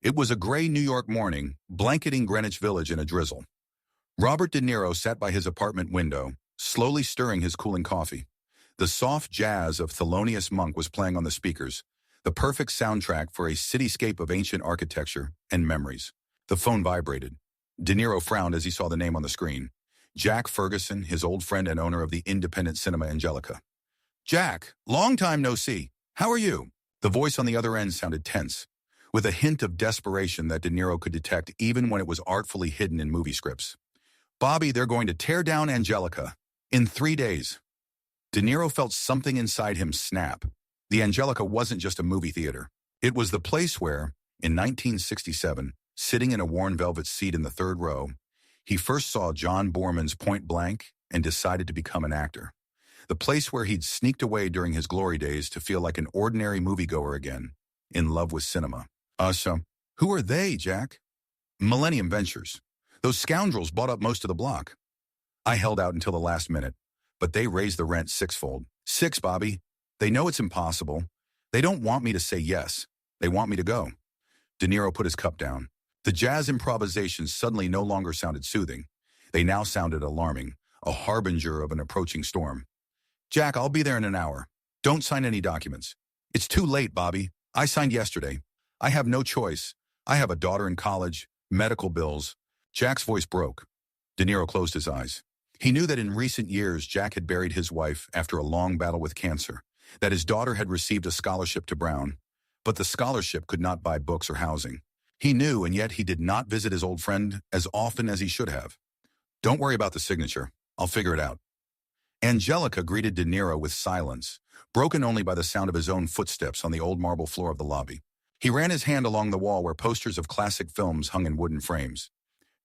It was a gray New York morning, blanketing Greenwich Village in a drizzle. Robert De Niro sat by his apartment window, slowly stirring his cooling coffee. The soft jazz of Thelonious Monk was playing on the speakers, the perfect soundtrack for a cityscape of ancient architecture and memories. The phone vibrated. De Niro frowned as he saw the name on the screen. Jack Ferguson, his old friend and owner of the independent cinema Angelica. "Jack, long time no see. How are you?" The voice on the other end sounded tense, with a hint of desperation that De Niro could detect even when it was artfully hidden in movie scripts. "Bobby, they're going to tear down Angelica. In 3 days." De Niro felt something inside him snap. The Angelica wasn't just a movie theater. It was the place where, in 1967, sitting in a worn velvet seat in the third row, he first saw John Boorman's Point Blank and decided to become an actor. The place where he'd sneaked away during his glory days to feel like an ordinary moviegoer again, in love with cinema. So, who are they, Jack? Millennium Ventures. Those scoundrels bought up most of the block. I held out until the last minute, but they raised the rent sixfold. 6, Bobby. They know it's impossible. They don't want me to say yes. They want me to go. De Niro put his cup down. The jazz improvisations suddenly no longer sounded soothing. They now sounded alarming, a harbinger of an approaching storm. "Jack, I'll be there in an hour. Don't sign any documents." "It's too late, Bobby. I signed yesterday. I have no choice. I have a daughter in college, medical bills." Jack's voice broke. De Niro closed his eyes. He knew that in recent years Jack had buried his wife after a long battle with cancer, that his daughter had received a scholarship to Brown, but the scholarship could not buy books or housing. He knew, and yet he did not visit his old friend as often as he should have. "Don't worry about the signature. I'll figure it out." Angelica greeted De Niro with silence, broken only by the sound of his own footsteps on the old marble floor of the lobby. He ran his hand along the wall where posters of classic films hung in wooden frames.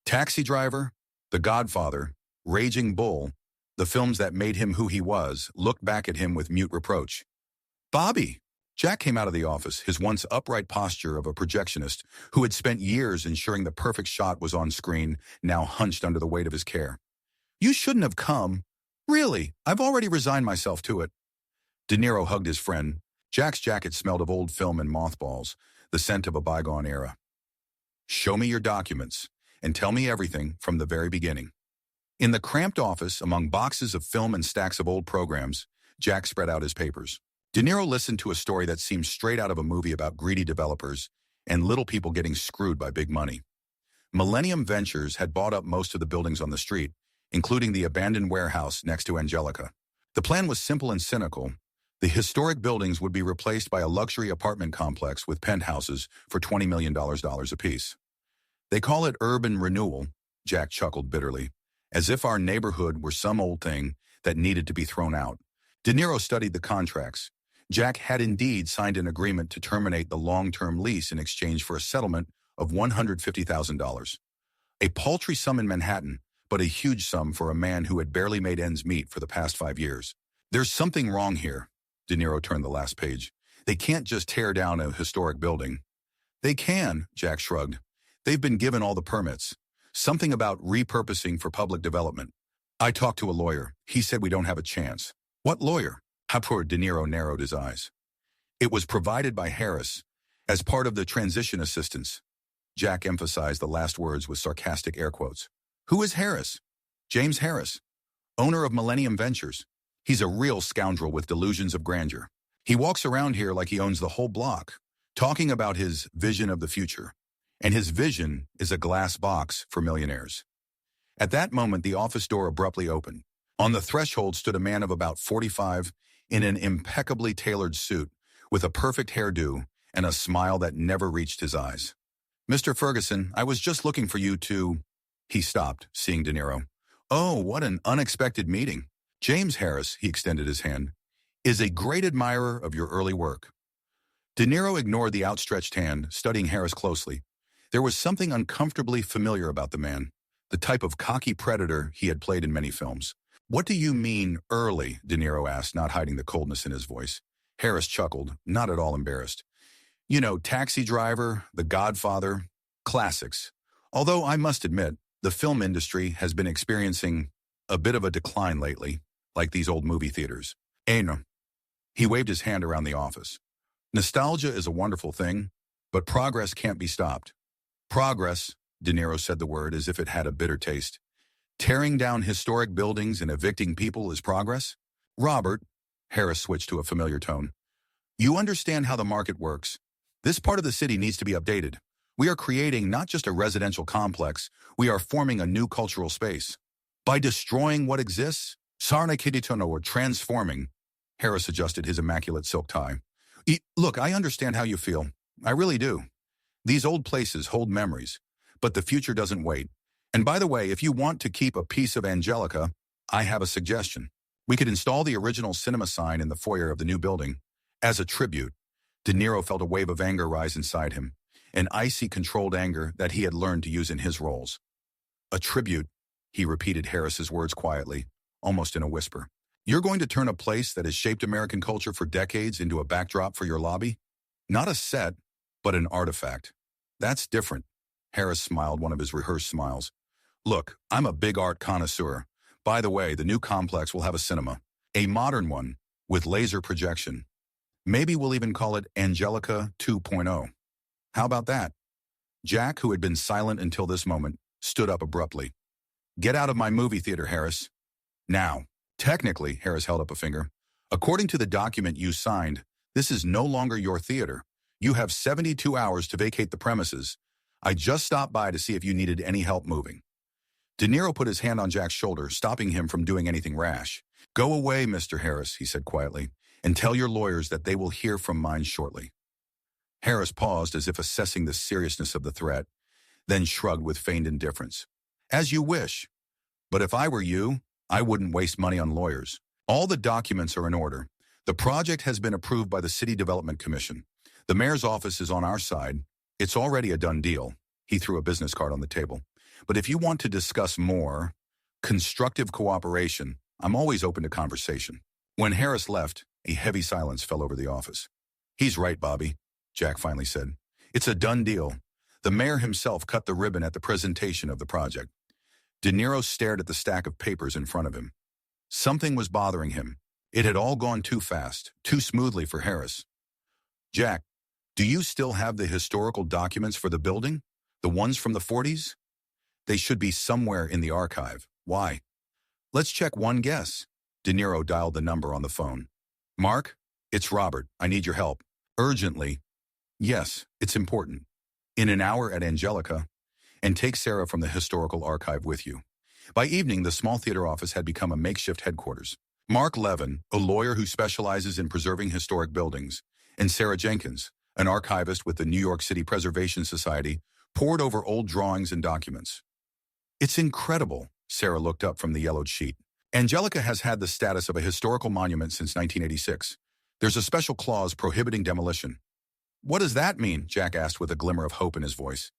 Taxi Driver, The Godfather, Raging Bull, the films that made him who he was, looked back at him with mute reproach. "Bobby!" Jack came out of the office, his once upright posture of a projectionist who had spent years ensuring the perfect shot was on screen, now hunched under the weight of his care. "You shouldn't have come. Really, I've already resigned myself to it." De Niro hugged his friend. Jack's jacket smelled of old film and mothballs, the scent of a bygone era. "Show me your documents, and tell me everything from the very beginning." In the cramped office, among boxes of film and stacks of old programs, Jack spread out his papers. De Niro listened to a story that seemed straight out of a movie about greedy developers and little people getting screwed by big money. Millennium Ventures had bought up most of the buildings on the street, including the abandoned warehouse next to Angelica. The plan was simple and cynical. The historic buildings would be replaced by a luxury apartment complex with penthouses for $20 million apiece. "They call it urban renewal," Jack chuckled bitterly, "as if our neighborhood were some old thing that needed to be thrown out." De Niro studied the contracts. Jack had indeed signed an agreement to terminate the long-term lease in exchange for a settlement of $150,000. A paltry sum in Manhattan, but a huge sum for a man who had barely made ends meet for the past 5 years. "There's something wrong here." De Niro turned the last page. "They can't just tear down a historic building." "They can," Jack shrugged. "They've been given all the permits. Something about repurposing for public development. I talked to a lawyer. He said we don't have a chance." "What lawyer?" Poor De Niro narrowed his eyes. "It was provided by Harris, as part of the transition assistance." Jack emphasized the last words with sarcastic air quotes. "Who is Harris?" "James Harris, owner of Millennium Ventures. He's a real scoundrel with delusions of grandeur. He walks around here like he owns the whole block, talking about his vision of the future. And his vision is a glass box for millionaires." At that moment, the office door abruptly opened. On the threshold stood a man of about 45 in an impeccably tailored suit, with a perfect hairdo and a smile that never reached his eyes. "Mr. Ferguson, I was just looking for you to—" He stopped, seeing De Niro. "Oh, what an unexpected meeting. James Harris," he extended his hand, "is a great admirer of your early work." De Niro ignored the outstretched hand, studying Harris closely. There was something uncomfortably familiar about the man, the type of cocky predator he had played in many films. "What do you mean, early?" De Niro asked, not hiding the coldness in his voice. Harris chuckled, not at all embarrassed. "You know, Taxi Driver, The Godfather, classics. Although I must admit, the film industry has been experiencing a bit of a decline lately, like these old movie theaters. No." He waved his hand around the office. "Nostalgia is a wonderful thing, But progress can't be stopped. Progress, De Niro said the word as if it had a bitter taste. Tearing down historic buildings and evicting people is progress? Robert, Harris switched to a familiar tone. You understand how the market works. This part of the city needs to be updated. We are creating not just a residential complex, we are forming a new cultural space. By destroying what exists, Sarna Kiditono or transforming, Harris adjusted his immaculate silk tie. Look, I understand how you feel. I really do. These old places hold memories, but the future doesn't wait. And by the way, if you want to keep a piece of Angelica, I have a suggestion. We could install the original cinema sign in the foyer of the new building. As a tribute, De Niro felt a wave of anger rise inside him, an icy, controlled anger that he had learned to use in his roles. A tribute, he repeated Harris's words quietly, almost in a whisper. You're going to turn a place that has shaped American culture for decades into a backdrop for your lobby? Not a set, but an artifact. That's different. Harris smiled one of his rehearsed smiles. Look, I'm a big art connoisseur. By the way, the new complex will have a cinema. A modern one, with laser projection. Maybe we'll even call it Angelica 2.0. How about that? Jack, who had been silent until this moment, stood up abruptly. Get out of my movie theater, Harris. Now, technically, Harris held up a finger. According to the document you signed, this is no longer your theater. You have 72 hours to vacate the premises. I just stopped by to see if you needed any help moving. De Niro put his hand on Jack's shoulder, stopping him from doing anything rash. Go away, Mr. Harris, he said quietly, and tell your lawyers that they will hear from mine shortly. Harris paused as if assessing the seriousness of the threat, then shrugged with feigned indifference. As you wish. But if I were you, I wouldn't waste money on lawyers. All the documents are in order. The project has been approved by the City Development Commission. The mayor's office is on our side. It's already a done deal. He threw a business card on the table. But if you want to discuss more constructive cooperation, I'm always open to conversation. When Harris left, a heavy silence fell over the office. He's right, Bobby, Jack finally said. It's a done deal. The mayor himself cut the ribbon at the presentation of the project. De Niro stared at the stack of papers in front of him. Something was bothering him. It had all gone too fast, too smoothly for Harris. Jack, do you still have the historical documents for the building? The ones from the 40s? They should be somewhere in the archive. Why? Let's check one guess. De Niro dialed the number on the phone. Mark, it's Robert. I need your help. Urgently. Yes, it's important. In an hour at Angelica. And take Sarah from the historical archive with you. By evening, the small theater office had become a makeshift headquarters. Mark Levin, a lawyer who specializes in preserving historic buildings, and Sarah Jenkins, an archivist with the New York City Preservation Society, pored over old drawings and documents. It's incredible, Sarah looked up from the yellowed sheet. Angelica has had the status of a historical monument since 1986. There's a special clause prohibiting demolition. What does that mean? Jack asked with a glimmer of hope in his voice.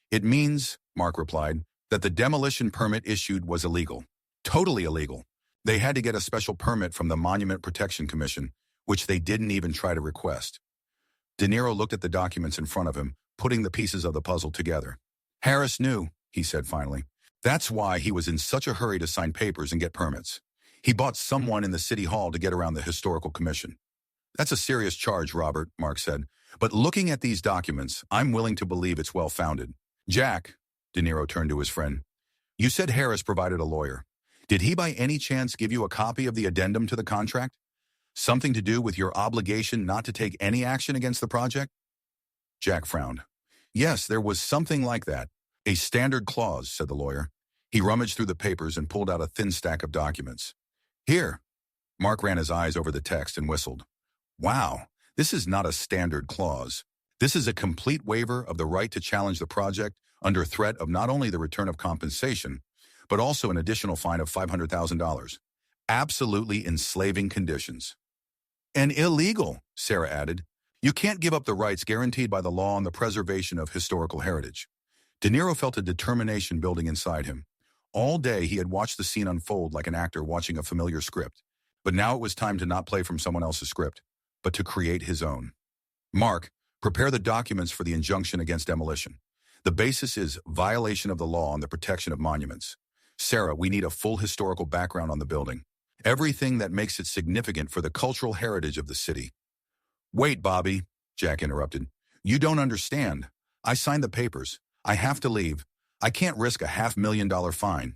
It means, Mark replied, that the demolition permit issued was illegal. Totally illegal. They had to get a special permit from the Monument Protection Commission, which they didn't even try to request. De Niro looked at the documents in front of him, putting the pieces of the puzzle together. Harris knew, he said finally. That's why he was in such a hurry to sign papers and get permits. He bought someone in the city hall to get around the historical commission. That's a serious charge, Robert, Mark said. But looking at these documents, I'm willing to believe it's well-founded. Jack, De Niro turned to his friend. You said Harris provided a lawyer. Did he by any chance give you a copy of the addendum to the contract? Something to do with your obligation not to take any action against the project? Jack frowned. Yes, there was something like that. A standard clause, said the lawyer. He rummaged through the papers and pulled out a thin stack of documents. Here. Mark ran his eyes over the text and whistled. Wow, this is not a standard clause. This is a complete waiver of the right to challenge the project under threat of not only the return of compensation, but also an additional fine of $500,000. Absolutely enslaving conditions. And illegal, Sarah added. You can't give up the rights guaranteed by the law on the preservation of historical heritage. De Niro felt a determination building inside him. All day he had watched the scene unfold like an actor watching a familiar script. But now it was time to not play from someone else's script, but to create his own. Mark, prepare the documents for the injunction against demolition. The basis is violation of the law on the protection of monuments. Sarah, we need a full historical background on the building. Everything that makes it significant for the cultural heritage of the city. Wait, Bobby, Jack interrupted. You don't understand. I signed the papers. I have to leave. I can't risk a $500,000 fine.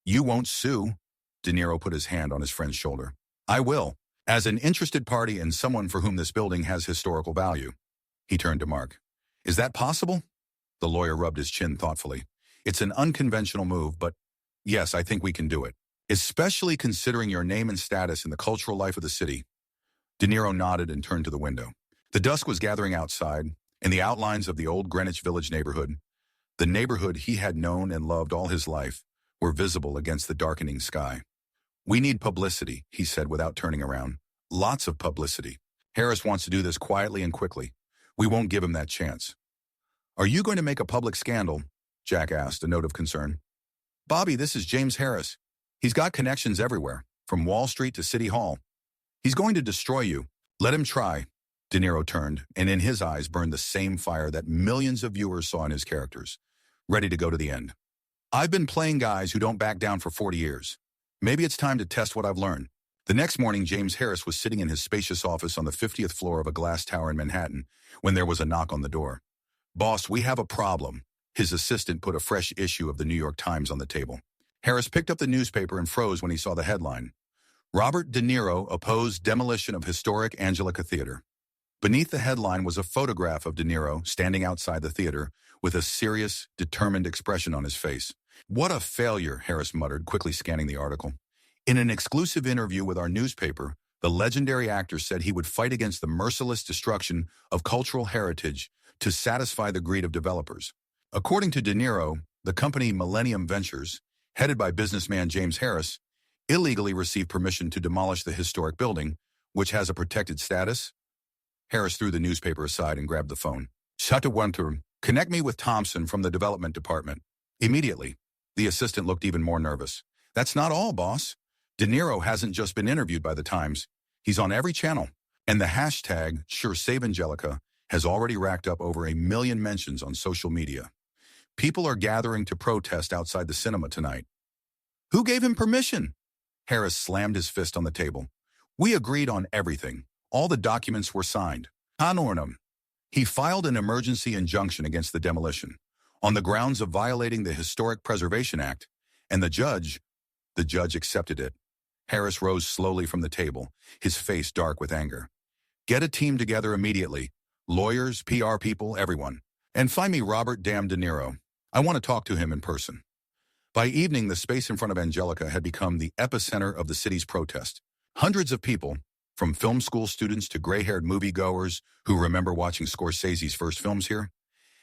You won't sue? De Niro put his hand on his friend's shoulder. I will, as an interested party and someone for whom this building has historical value. He turned to Mark. Is that possible? The lawyer rubbed his chin thoughtfully. It's an unconventional move, but yes, I think we can do it. Especially considering your name and status in the cultural life of the city. De Niro nodded and turned to the window. The dusk was gathering outside, and the outlines of the old Greenwich Village neighborhood, the neighborhood he had known and loved all his life, were visible against the darkening sky. We need publicity, he said without turning around. Lots of publicity. Harris wants to do this quietly and quickly. We won't give him that chance. Are you going to make a public scandal? Jack asked, a note of concern. Bobby, this is James Harris. He's got connections everywhere, from Wall Street to City Hall. He's going to destroy you. Let him try. De Niro turned, and in his eyes burned the same fire that millions of viewers saw in his characters, ready to go to the end. I've been playing guys who don't back down for 40 years. Maybe it's time to test what I've learned. The next morning, James Harris was sitting in his spacious office on the 50th floor of a glass tower in Manhattan when there was a knock on the door. Boss, we have a problem. His assistant put a fresh issue of the New York Times on the table. Harris picked up the newspaper and froze when he saw the headline. Robert De Niro opposed demolition of historic Angelica Theater. Beneath the headline was a photograph of De Niro standing outside the theater with a serious, determined expression on his face. What a failure, Harris muttered, quickly scanning the article. In an exclusive interview with our newspaper, the legendary actor said he would fight against the merciless destruction of cultural heritage to satisfy the greed of developers. According to De Niro, the company Millennium Ventures, headed by businessman James Harris, illegally received permission to demolish the historic building, which has a protected status. Harris threw the newspaper aside and grabbed the phone. Shut to one room. Connect me with Thompson from the development department. Immediately. The assistant looked even more nervous. That's not all, boss. De Niro hasn't just been interviewed by the Times. He's on every channel. And the hashtag #SureSaveAngelica has already racked up over 1 million mentions on social media. People are gathering to protest outside the cinema tonight. Who gave him permission? Harris slammed his fist on the table. We agreed on everything. All the documents were signed. Honornum. He filed an emergency injunction against the demolition on the grounds of violating the Historic Preservation Act, and the judge accepted it. Harris rose slowly from the table, his face dark with anger. Get a team together immediately. Lawyers, PR people, everyone. And find me Robert De Niro. I want to talk to him in person. By evening, the space in front of Angelica had become the epicenter of the city's protest. Hundreds of people, from film school students to gray-haired moviegoers who remember watching Scorsese's first films here,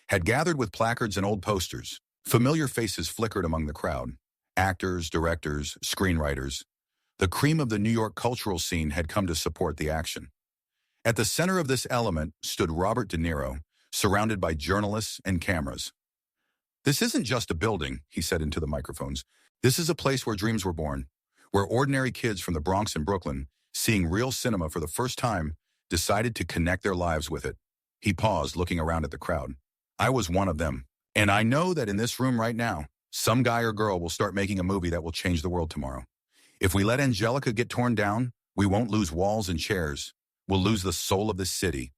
had gathered with placards and old posters. Familiar faces flickered among the crowd. Actors, directors, screenwriters. The cream of the New York cultural scene had come to support the action. At the center of this element stood Robert De Niro, surrounded by journalists and cameras. This isn't just a building, he said into the microphones. This is a place where dreams were born, where ordinary kids from the Bronx and Brooklyn, seeing real cinema for the first time, decided to connect their lives with it. He paused, looking around at the crowd. I was one of them, and I know that in this room right now, some guy or girl will start making a movie that will change the world tomorrow. If we let Angelica get torn down, we won't lose walls and chairs. We'll lose the soul of this city.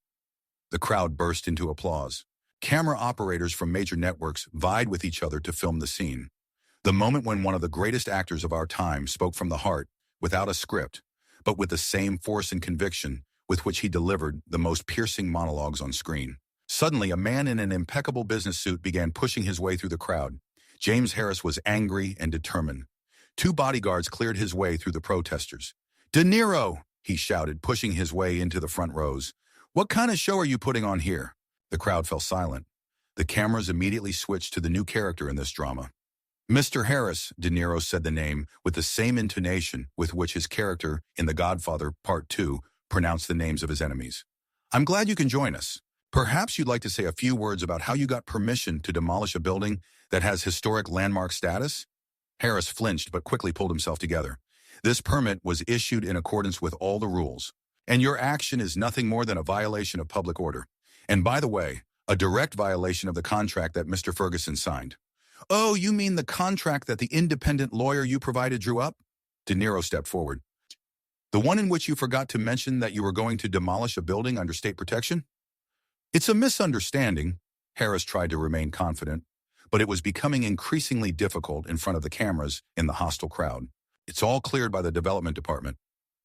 The crowd burst into applause. Camera operators from major networks vied with each other to film the scene. The moment when one of the greatest actors of our time spoke from the heart, without a script, but with the same force and conviction with which he delivered the most piercing monologues on screen. Suddenly, a man in an impeccable business suit began pushing his way through the crowd. James Harris was angry and determined. 2 bodyguards cleared his way through the protesters. De Niro, he shouted, pushing his way into the front rows. What kind of show are you putting on here? The crowd fell silent. The cameras immediately switched to the new character in this drama. Mr. Harris, De Niro said the name with the same intonation with which his character in The Godfather Part 2 pronounced the names of his enemies. I'm glad you can join us. Perhaps you'd like to say a few words about how you got permission to demolish a building that has historic landmark status? Harris flinched but quickly pulled himself together. This permit was issued in accordance with all the rules, and your action is nothing more than a violation of public order. And by the way, a direct violation of the contract that Mr. Ferguson signed. Oh, you mean the contract that the independent lawyer you provided drew up? De Niro stepped forward. The one in which you forgot to mention that you were going to demolish a building under state protection? It's a misunderstanding. Harris tried to remain confident, but it was becoming increasingly difficult in front of the cameras in the hostile crowd. It's all cleared by the development department.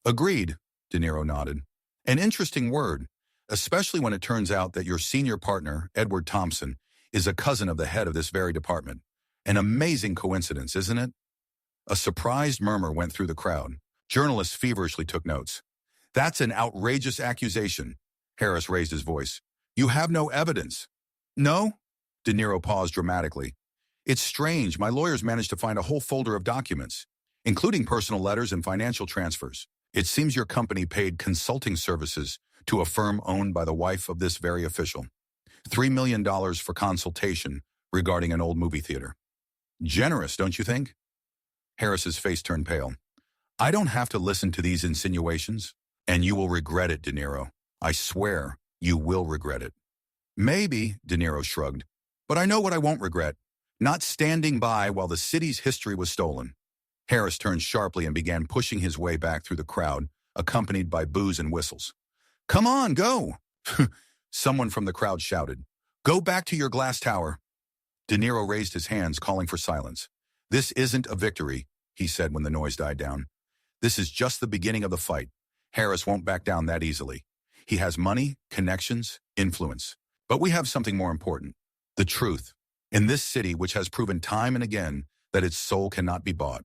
Agreed, De Niro nodded. An interesting word, especially when it turns out that your senior partner, Edward Thompson, is a cousin of the head of this very department. An amazing coincidence, isn't it? A surprised murmur went through the crowd. Journalists feverishly took notes. That's an outrageous accusation. Harris raised his voice. You have no evidence. No? De Niro paused dramatically. It's strange. My lawyers managed to find a whole folder of documents, including personal letters and financial transfers. It seems your company paid consulting services to a firm owned by the wife of this very official. $3 million for consultation regarding an old movie theater. Generous, don't you think? Harris's face turned pale. I don't have to listen to these insinuations, and you will regret it, De Niro. I swear you will regret it. Maybe, De Niro shrugged, but I know what I won't regret. Not standing by while the city's history was stolen. Harris turned sharply and began pushing his way back through the crowd, accompanied by boos and whistles. Come on, go! Someone from the crowd shouted. Go back to your glass tower. De Niro raised his hands, calling for silence. This isn't a victory, he said when the noise died down. This is just the beginning of the fight. Harris won't back down that easily. He has money, connections, influence. But we have something more important. The truth. In this city, which has proven time and again that its soul cannot be bought.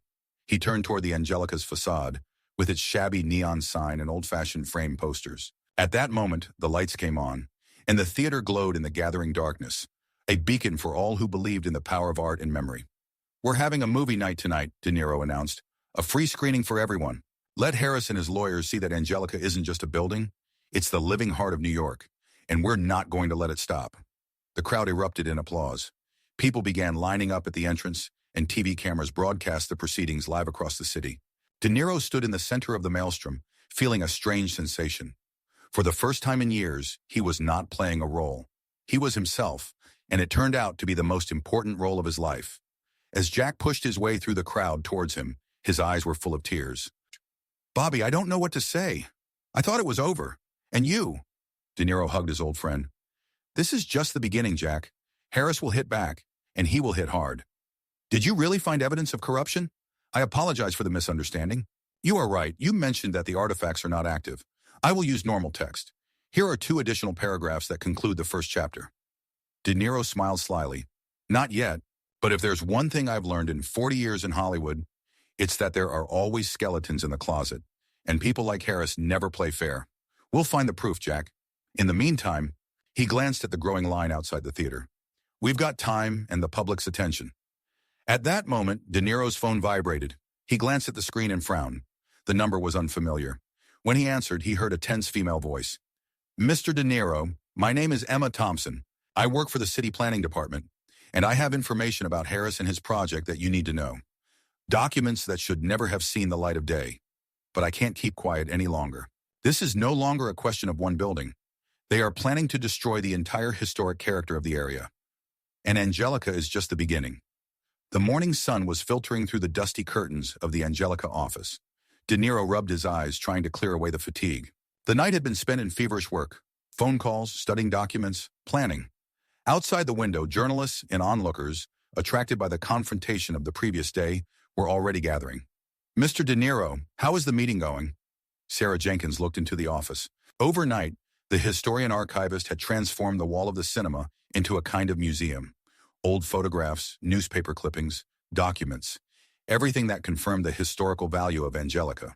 He turned toward the Angelica's facade, with its shabby neon sign and old-fashioned frame posters. At that moment, the lights came on, and the theater glowed in the gathering darkness, a beacon for all who believed in the power of art and memory. We're having a movie night tonight, De Niro announced. A free screening for everyone. Let Harris and his lawyers see that Angelica isn't just a building. It's the living heart of New York, and we're not going to let it stop. The crowd erupted in applause. People began lining up at the entrance, and TV cameras broadcast the proceedings live across the city. De Niro stood in the center of the maelstrom, feeling a strange sensation. For the first time in years, he was not playing a role. He was himself, and it turned out to be the most important role of his life. As Jack pushed his way through the crowd towards him, his eyes were full of tears. Bobby, I don't know what to say. I thought it was over. And you? De Niro hugged his old friend. This is just the beginning, Jack. Harris will hit back, and he will hit hard. Did you really find evidence of corruption? I apologize for the misunderstanding. You are right. You mentioned that the artifacts are not active. I will use normal text. Here are 2 additional paragraphs that conclude the first chapter. De Niro smiled slyly. Not yet. But if there's one thing I've learned in 40 years in Hollywood, it's that there are always skeletons in the closet, and people like Harris never play fair. We'll find the proof, Jack. In the meantime, he glanced at the growing line outside the theater. We've got time and the public's attention. At that moment, De Niro's phone vibrated. He glanced at the screen and frowned. The number was unfamiliar. When he answered, he heard a tense female voice. Mr. De Niro, my name is Emma Thompson. I work for the city planning department. And I have information about Harris and his project that you need to know. Documents that should never have seen the light of day. But I can't keep quiet any longer. This is no longer a question of one building. They are planning to destroy the entire historic character of the area. And Angelica is just the beginning. The morning sun was filtering through the dusty curtains of the Angelica office. De Niro rubbed his eyes, trying to clear away the fatigue. The night had been spent in feverish work. Phone calls, studying documents, planning. Outside the window, journalists and onlookers, attracted by the confrontation of the previous day, were already gathering. Mr. De Niro, how is the meeting going? Sarah Jenkins looked into the office. Overnight, the historian archivist had transformed the wall of the cinema into a kind of museum. Old photographs, newspaper clippings, documents, everything that confirmed the historical value of Angelica.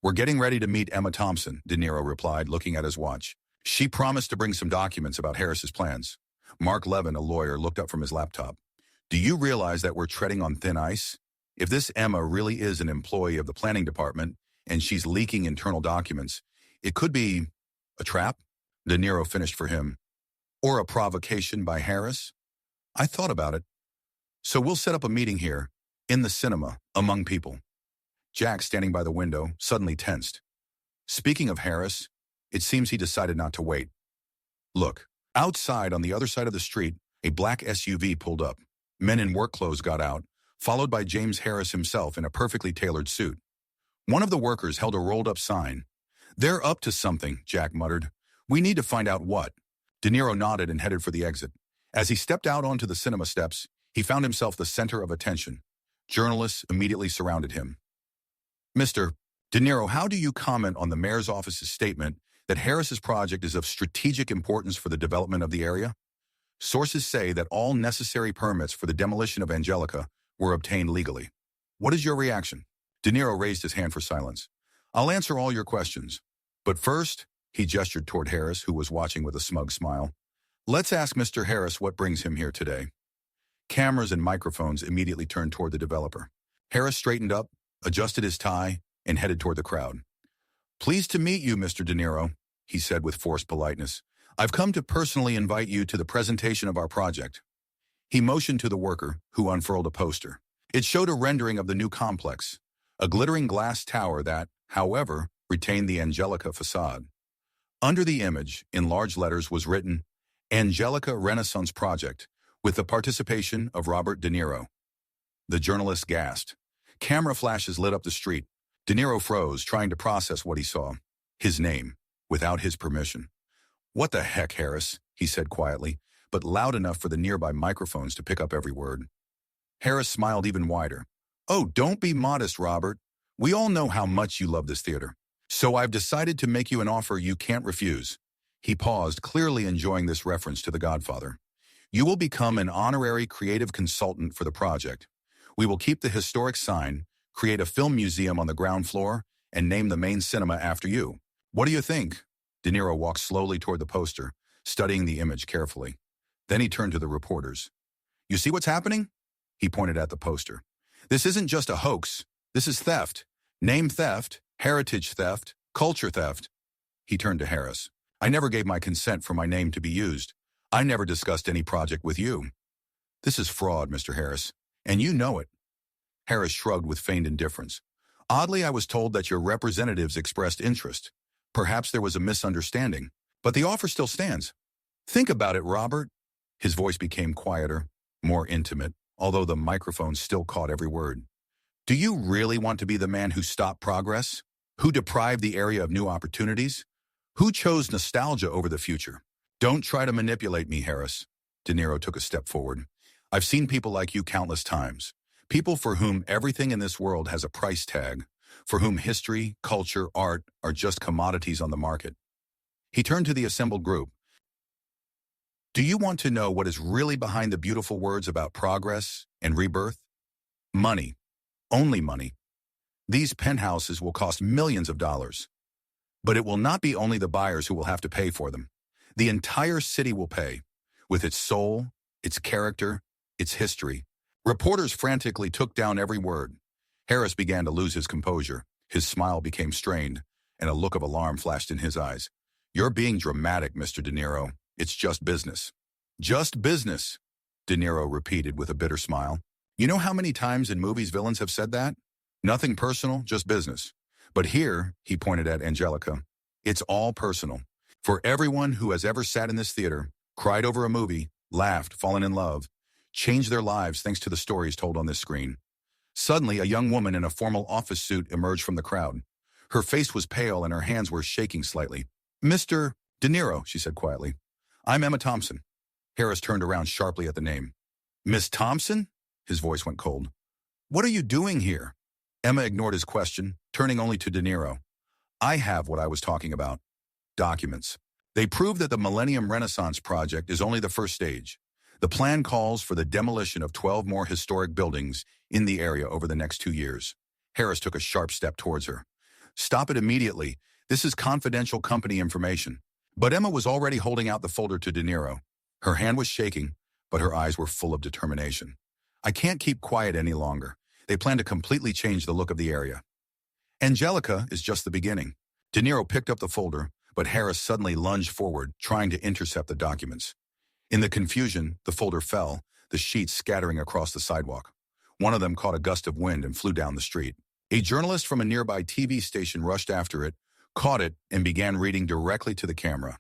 We're getting ready to meet Emma Thompson, De Niro replied, looking at his watch. She promised to bring some documents about Harris's plans. Mark Levin, a lawyer, looked up from his laptop. Do you realize that we're treading on thin ice? If this Emma really is an employee of the planning department and she's leaking internal documents, it could be a trap, De Niro finished for him, or a provocation by Harris. I thought about it. So we'll set up a meeting here, in the cinema, among people. Jack, standing by the window, suddenly tensed. Speaking of Harris, it seems he decided not to wait. Look, outside on the other side of the street, a black SUV pulled up. Men in work clothes got out, followed by James Harris himself in a perfectly tailored suit. One of the workers held a rolled-up sign. They're up to something, Jack muttered. We need to find out what. De Niro nodded and headed for the exit. As he stepped out onto the cinema steps, he found himself the center of attention. Journalists immediately surrounded him. Mr. De Niro, how do you comment on the mayor's office's statement that Harris's project is of strategic importance for the development of the area? Sources say that all necessary permits for the demolition of Angelica were obtained legally. What is your reaction? De Niro raised his hand for silence. I'll answer all your questions. But first, he gestured toward Harris, who was watching with a smug smile. Let's ask Mr. Harris what brings him here today. Cameras and microphones immediately turned toward the developer. Harris straightened up, adjusted his tie, and headed toward the crowd. Pleased to meet you, Mr. De Niro, he said with forced politeness. I've come to personally invite you to the presentation of our project. He motioned to the worker, who unfurled a poster. It showed a rendering of the new complex, a glittering glass tower that, however, retained the Angelica facade. Under the image, in large letters, was written, Angelica Renaissance Project, with the participation of Robert De Niro. The journalist gasped. Camera flashes lit up the street. De Niro froze, trying to process what he saw. His name, without his permission. What the heck, Harris, he said quietly, but loud enough for the nearby microphones to pick up every word. Harris smiled even wider. Oh, don't be modest, Robert. We all know how much you love this theater. So I've decided to make you an offer you can't refuse. He paused, clearly enjoying this reference to The Godfather. You will become an honorary creative consultant for the project. We will keep the historic sign, create a film museum on the ground floor, and name the main cinema after you. What do you think? De Niro walked slowly toward the poster, studying the image carefully. Then he turned to the reporters. You see what's happening? He pointed at the poster. This isn't just a hoax. This is theft. Name theft, heritage theft, culture theft. He turned to Harris. I never gave my consent for my name to be used. I never discussed any project with you. This is fraud, Mr. Harris, and you know it. Harris shrugged with feigned indifference. Oddly, I was told that your representatives expressed interest. Perhaps there was a misunderstanding, but the offer still stands. Think about it, Robert. His voice became quieter, more intimate, although the microphone still caught every word. Do you really want to be the man who stopped progress? Who deprived the area of new opportunities? Who chose nostalgia over the future? Don't try to manipulate me, Harris. De Niro took a step forward. I've seen people like you countless times. People for whom everything in this world has a price tag, for whom history, culture, art are just commodities on the market. He turned to the assembled group. Do you want to know what is really behind the beautiful words about progress and rebirth? Money. Only money. These penthouses will cost millions of dollars. But it will not be only the buyers who will have to pay for them. The entire city will pay, with its soul, its character, its history. Reporters frantically took down every word. Harris began to lose his composure. His smile became strained, and a look of alarm flashed in his eyes. You're being dramatic, Mr. De Niro. It's just business. Just business, De Niro repeated with a bitter smile. You know how many times in movies villains have said that? Nothing personal, just business. But here, he pointed at Angelica, it's all personal. For everyone who has ever sat in this theater, cried over a movie, laughed, fallen in love, changed their lives thanks to the stories told on this screen. Suddenly, a young woman in a formal office suit emerged from the crowd. Her face was pale and her hands were shaking slightly. Mr. De Niro, she said quietly. I'm Emma Thompson. Harris turned around sharply at the name. Miss Thompson? His voice went cold. What are you doing here? Emma ignored his question, turning only to De Niro. I have what I was talking about. Documents. They prove that the Millennium Renaissance Project is only the first stage. The plan calls for the demolition of 12 more historic buildings in the area over the next 2 years. Harris took a sharp step towards her. Stop it immediately. This is confidential company information. But Emma was already holding out the folder to De Niro. Her hand was shaking, but her eyes were full of determination. I can't keep quiet any longer. They plan to completely change the look of the area. Angelica is just the beginning. De Niro picked up the folder, but Harris suddenly lunged forward, trying to intercept the documents. In the confusion, the folder fell, the sheets scattering across the sidewalk. One of them caught a gust of wind and flew down the street. A journalist from a nearby TV station rushed after it, caught it, and began reading directly to the camera.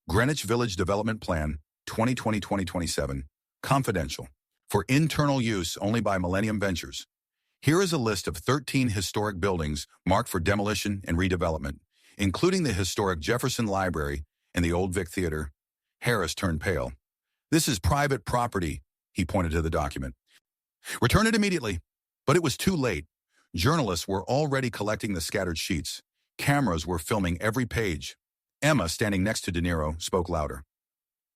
Greenwich Village Development Plan, 2020-2027, confidential, for internal use only by Millennium Ventures. Here is a list of 13 historic buildings marked for demolition and redevelopment, including the historic Jefferson Library and the Old Vic Theater. Harris turned pale. "This is private property," he pointed to the document. "Return it immediately." But it was too late. Journalists were already collecting the scattered sheets. Cameras were filming every page. Emma, standing next to De Niro, spoke louder.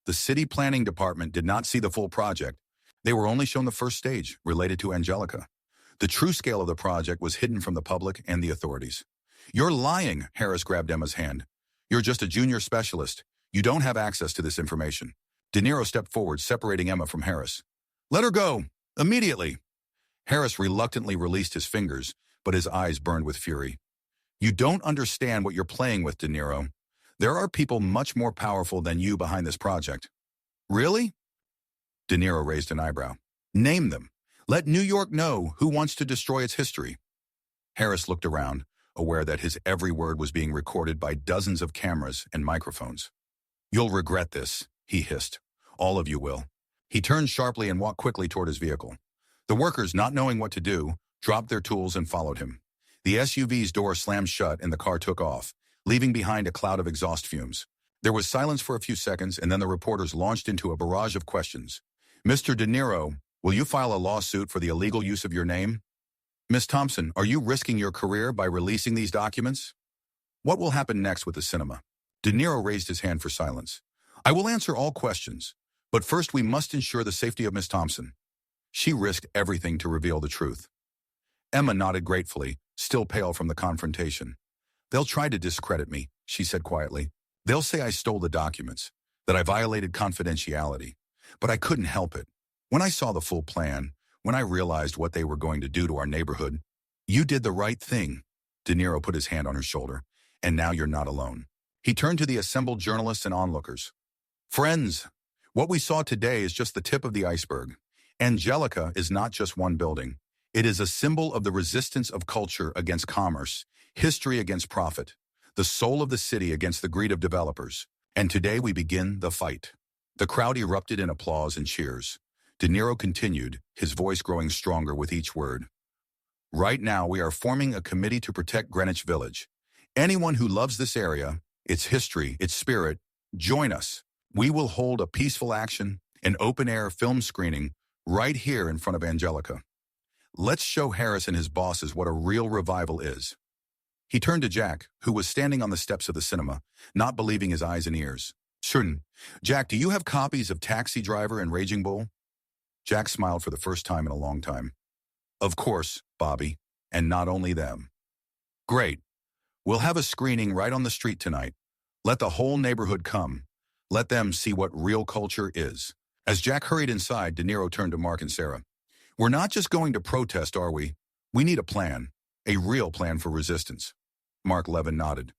The city planning department did not see the full project. They were only shown the first stage, related to Angelica. The true scale of the project was hidden from the public and the authorities. "You're lying," Harris grabbed Emma's hand. "You're just a junior specialist. You don't have access to this information." De Niro stepped forward, separating Emma from Harris. "Let her go, immediately." Harris reluctantly released his fingers, but his eyes burned with fury. "You don't understand what you're playing with, De Niro. There are people much more powerful than you behind this project." "Really?" De Niro raised an eyebrow. "Name them. Let New York know who wants to destroy its history." Harris looked around, aware that his every word was being recorded by dozens of cameras and microphones. "You'll regret this," he hissed. "All of you will." He turned sharply and walked quickly toward his vehicle. The workers, not knowing what to do, dropped their tools and followed him. The SUV's door slammed shut and the car took off, leaving behind a cloud of exhaust fumes. There was silence for a few seconds, and then the reporters launched into a barrage of questions. "Mr. De Niro, will you file a lawsuit for the illegal use of your name? Miss Thompson, are you risking your career by releasing these documents? What will happen next with the cinema?" De Niro raised his hand for silence. "I will answer all questions, but first we must ensure the safety of Miss Thompson." She risked everything to reveal the truth. Emma nodded gratefully, still pale from the confrontation. "They'll try to discredit me," she said quietly. "They'll say I stole the documents, that I violated confidentiality. But I couldn't help it. When I saw the full plan, when I realized what they were going to do to our neighborhood." "You did the right thing." De Niro put his hand on her shoulder. "And now you're not alone." He turned to the assembled journalists and onlookers. "Friends, what we saw today is just the tip of the iceberg. Angelica is not just one building. It is a symbol of the resistance of culture against commerce, history against profit, the soul of the city against the greed of developers. And today we begin the fight." The crowd erupted in applause and cheers. De Niro continued, his voice growing stronger with each word. "Right now we are forming a committee to protect Greenwich Village. Anyone who loves this area, its history, its spirit, join us. We will hold a peaceful action, an open-air film screening, right here in front of Angelica. Let's show Harris and his bosses what a real revival is." He turned to Jack, who was standing on the steps of the cinema, not believing his eyes and ears. "Certain. Jack, do you have copies of Taxi Driver and Raging Bull?" Jack smiled for the first time in a long time. "Of course, Bobby, and not only them." "Great. We'll have a screening right on the street tonight. Let the whole neighborhood come. Let them see what real culture is." As Jack hurried inside, De Niro turned to Mark and Sarah. "We're not just going to protest, are we? We need a plan, a real plan for resistance." Mark Levin nodded.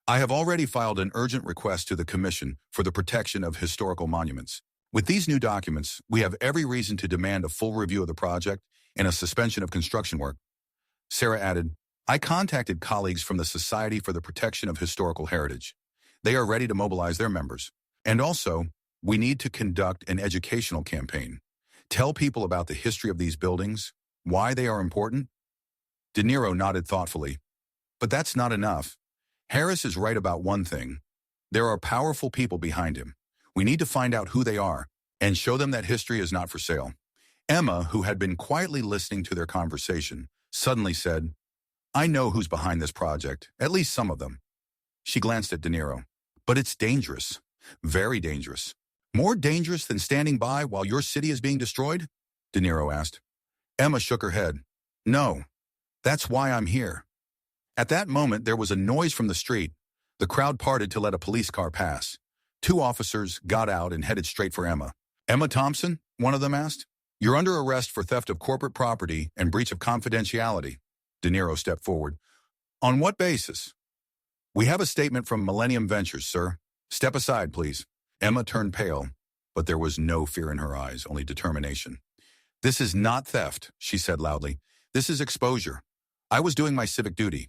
"I have already filed an urgent request to the Commission for the Protection of Historical Monuments. With these new documents, we have every reason to demand a full review of the project and a suspension of construction work." Sarah added, "I contacted colleagues from the Society for the Protection of Historical Heritage. They are ready to mobilize their members. And also, we need to conduct an educational campaign. Tell people about the history of these buildings, why they are important." De Niro nodded thoughtfully. "But that's not enough. Harris is right about one thing. There are powerful people behind him. We need to find out who they are and show them that history is not for sale." Emma, who had been quietly listening to their conversation, suddenly said, "I know who's behind this project, at least some of them." She glanced at De Niro. "But it's dangerous. Very dangerous. More dangerous than standing by while your city is being destroyed?" De Niro asked. Emma shook her head. "No. That's why I'm here." At that moment, there was a noise from the street. The crowd parted to let a police car pass. Two officers got out and headed straight for Emma. "Emma Thompson?" one of them asked. "You're under arrest for theft of corporate property and breach of confidentiality." De Niro stepped forward. "On what basis?" "We have a statement from Millennium Ventures, sir. Step aside, please." Emma turned pale, but there was no fear in her eyes, only determination. "This is not theft," she said loudly. "This is exposure. I was doing my civic duty."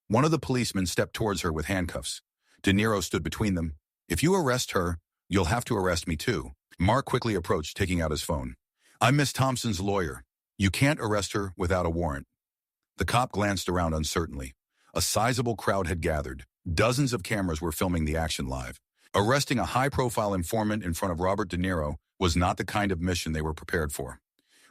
One of the policemen stepped towards her with handcuffs. De Niro stood between them. "If you arrest her, you'll have to arrest me too." Mark quickly approached, taking out his phone. "I'm Miss Thompson's lawyer. You can't arrest her without a warrant." The cop glanced around uncertainly. A sizable crowd had gathered. Dozens of cameras were filming the action live. Arresting a high-profile informant in front of Robert De Niro was not the kind of mission they were prepared for.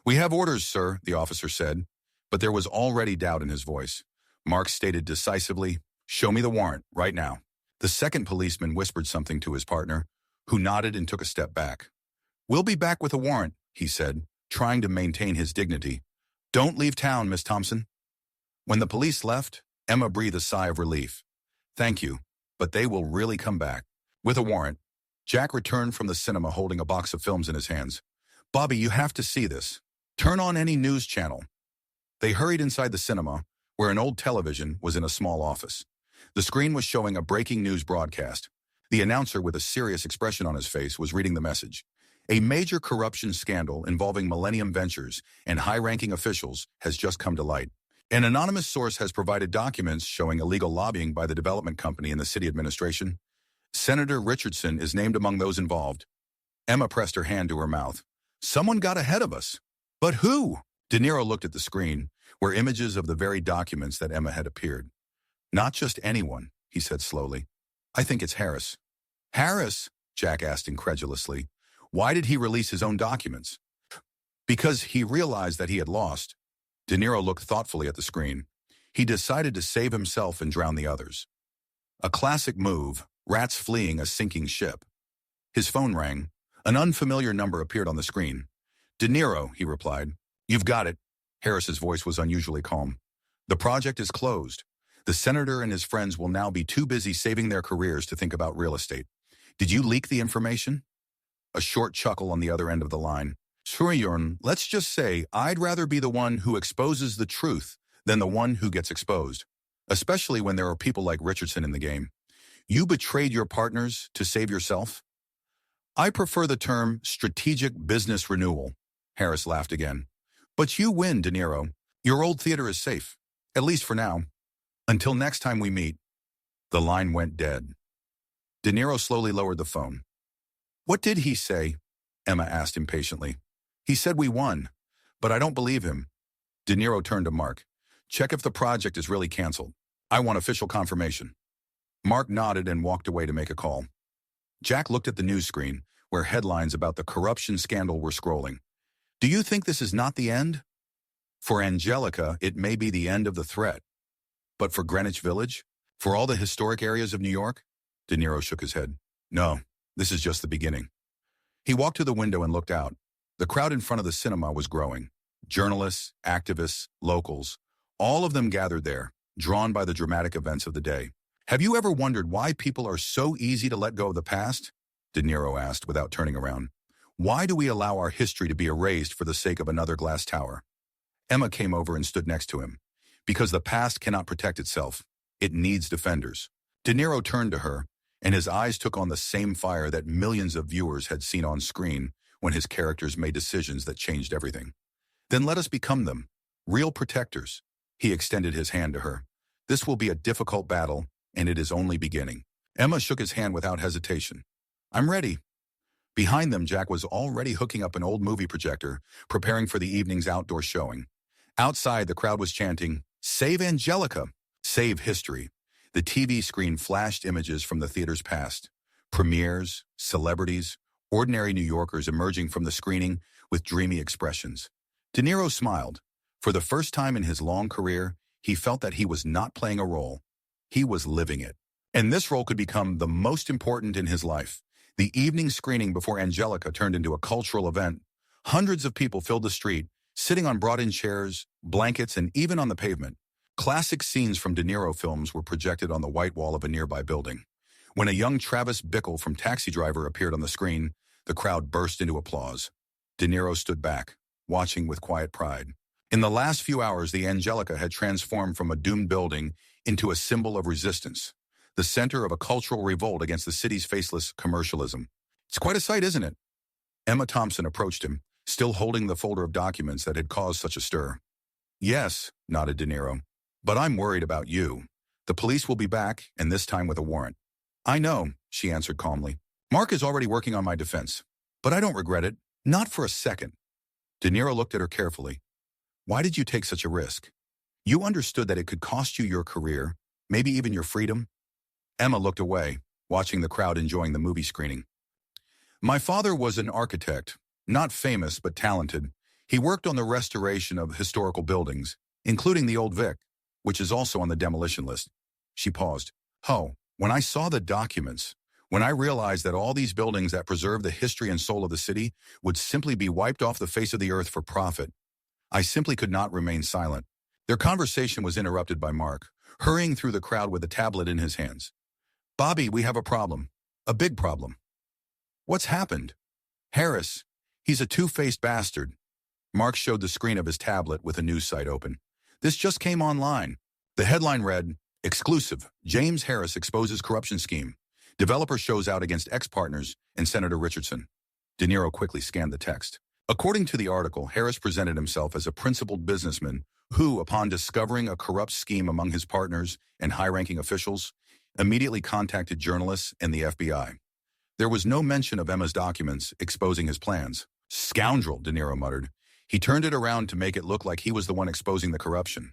"We have orders, sir," the officer said, but there was already doubt in his voice. Mark stated decisively, "Show me the warrant, right now." The second policeman whispered something to his partner, who nodded and took a step back. "We'll be back with a warrant," he said, trying to maintain his dignity. "Don't leave town, Miss Thompson." When the police left, Emma breathed a sigh of relief. "Thank you, but they will really come back." With a warrant, Jack returned from the cinema holding a box of films in his hands. "Bobby, you have to see this. Turn on any news channel." They hurried inside the cinema, where an old television was in a small office. The screen was showing a breaking news broadcast. The announcer, with a serious expression on his face, was reading the message. "A major corruption scandal involving Millennium Ventures and high-ranking officials has just come to light. An anonymous source has provided documents showing illegal lobbying by the development company and the city administration. Senator Richardson is named among those involved." Emma pressed her hand to her mouth. "Someone got ahead of us. But who?" De Niro looked at the screen, where images of the very documents that Emma had appeared. "Not just anyone," he said slowly. "I think it's Harris." "Harris?" Jack asked incredulously. "Why did he release his own documents?" "Because he realized that he had lost." De Niro looked thoughtfully at the screen. "He decided to save himself and drown the others. A classic move, rats fleeing a sinking ship." His phone rang. An unfamiliar number appeared on the screen. "De Niro," he replied. "You've got it." Harris's voice was unusually calm. "The project is closed. The senator and his friends will now be too busy saving their careers to think about real estate. Did you leak the information?" A short chuckle on the other end of the line. "Sure, let's just say I'd rather be the one who exposes the truth than the one who gets exposed, especially when there are people like Richardson in the game. You betrayed your partners to save yourself?" "I prefer the term strategic business renewal." Harris laughed again. "But you win, De Niro. Your old theater is safe, at least for now. Until next time we meet." The line went dead. De Niro slowly lowered the phone. "What did he say?" Emma asked impatiently. "He said we won, but I don't believe him." De Niro turned to Mark. "Check if the project is really canceled. I want official confirmation." Mark nodded and walked away to make a call. Jack looked at the news screen, where headlines about the corruption scandal were scrolling. "Do you think this is not the end? For Angelica, it may be the end of the threat. But for Greenwich Village? For all the historic areas of New York?" De Niro shook his head. "No, this is just the beginning." He walked to the window and looked out. The crowd in front of the cinema was growing. Journalists, activists, locals, all of them gathered there, drawn by the dramatic events of the day. "Have you ever wondered why people are so easy to let go of the past?" De Niro asked without turning around. "Why do we allow our history to be erased for the sake of another glass tower?" Emma came over and stood next to him. "Because the past cannot protect itself. It needs defenders." De Niro turned to her, and his eyes took on the same fire that millions of viewers had seen on screen when his characters made decisions that changed everything. "Then let us become them. Real protectors." He extended his hand to her. "This will be a difficult battle, and it is only beginning." Emma shook his hand without hesitation. "I'm ready." Behind them, Jack was already hooking up an old movie projector, preparing for the evening's outdoor showing. Outside, the crowd was chanting, "Save Angelica! Save history." The TV screen flashed images from the theater's past. Premieres, celebrities, ordinary New Yorkers emerging from the screening with dreamy expressions. De Niro smiled. For the first time in his long career, he felt that he was not playing a role. He was living it. And this role could become the most important in his life. The evening screening before Angelica turned into a cultural event. Hundreds of people filled the street, sitting on brought-in chairs, blankets, and even on the pavement. Classic scenes from De Niro films were projected on the white wall of a nearby building. When a young Travis Bickle from Taxi Driver appeared on the screen, the crowd burst into applause. De Niro stood back, watching with quiet pride. In the last few hours, the Angelica had transformed from a doomed building into a symbol of resistance, the center of a cultural revolt against the city's faceless commercialism. "It's quite a sight, isn't it?" Emma Thompson approached him, still holding the folder of documents that had caused such a stir. "Yes," nodded De Niro. "But I'm worried about you. The police will be back, and this time with a warrant." "I know," she answered calmly. "Mark is already working on my defense. But I don't regret it. Not for a second." De Niro looked at her carefully. "Why did you take such a risk? You understood that it could cost you your career, maybe even your freedom?" Emma looked away, watching the crowd enjoying the movie screening. My father was an architect, not famous but talented. He worked on the restoration of historical buildings, including the Old Vic, which is also on the demolition list. She paused. Oh, when I saw the documents, when I realized that all these buildings that preserve the history and soul of the city would simply be wiped off the face of the earth for profit, I simply could not remain silent. Their conversation was interrupted by Mark, hurrying through the crowd with a tablet in his hands. Bobby, we have a problem. A big problem. What's happened? Harris. He's a two-faced bastard. Mark showed the screen of his tablet with a news site open. This just came online. The headline read, Exclusive, James Harris exposes corruption scheme. Developer shows out against ex-partners and Senator Richardson. De Niro quickly scanned the text. According to the article, Harris presented himself as a principled businessman who, upon discovering a corrupt scheme among his partners and high-ranking officials, immediately contacted journalists and the FBI. There was no mention of Emma's documents exposing his plans. Scoundrel, De Niro muttered. He turned it around to make it look like he was the one exposing the corruption.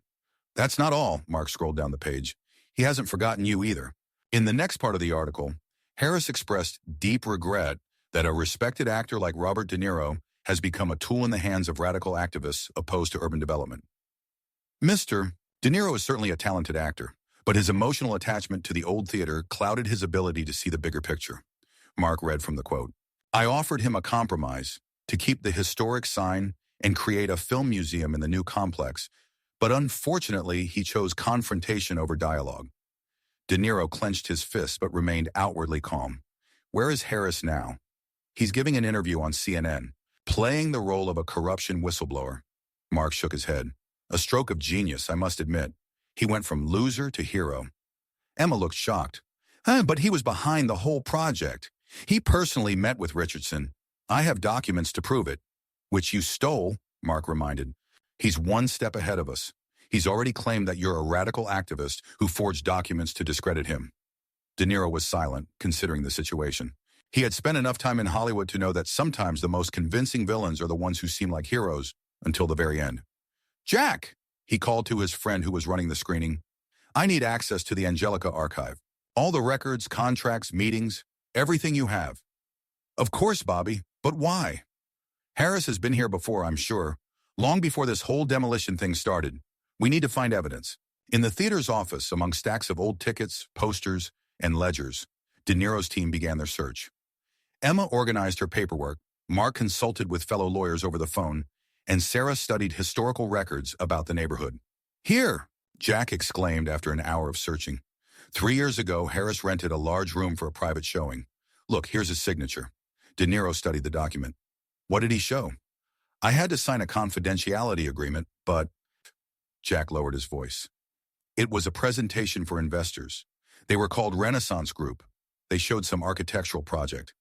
That's not all, Mark scrolled down the page. He hasn't forgotten you either. In the next part of the article, Harris expressed deep regret that a respected actor like Robert De Niro has become a tool in the hands of radical activists opposed to urban development. Mr. De Niro is certainly a talented actor, but his emotional attachment to the old theater clouded his ability to see the bigger picture. Mark read from the quote. I offered him a compromise to keep the historic sign and create a film museum in the new complex, but unfortunately he chose confrontation over dialogue. De Niro clenched his fist but remained outwardly calm. Where is Harris now? He's giving an interview on CNN, playing the role of a corruption whistleblower. Mark shook his head. A stroke of genius, I must admit. He went from loser to hero. Emma looked shocked. But he was behind the whole project. He personally met with Richardson. I have documents to prove it. Which you stole, Mark reminded. He's one step ahead of us. He's already claimed that you're a radical activist who forged documents to discredit him. De Niro was silent, considering the situation. He had spent enough time in Hollywood to know that sometimes the most convincing villains are the ones who seem like heroes until the very end. Jack, he called to his friend who was running the screening. I need access to the Angelica archive. All the records, contracts, meetings, everything you have. Of course, Bobby, but why? Harris has been here before, I'm sure. Long before this whole demolition thing started. We need to find evidence. In the theater's office, among stacks of old tickets, posters, and ledgers, De Niro's team began their search. Emma organized her paperwork, Mark consulted with fellow lawyers over the phone, and Sarah studied historical records about the neighborhood. Here, Jack exclaimed after an hour of searching. 3 years ago, Harris rented a large room for a private showing. Look, here's his signature. De Niro studied the document. What did he show? I had to sign a confidentiality agreement, but... Jack lowered his voice. It was a presentation for investors. They were called Renaissance Group. They showed some architectural project.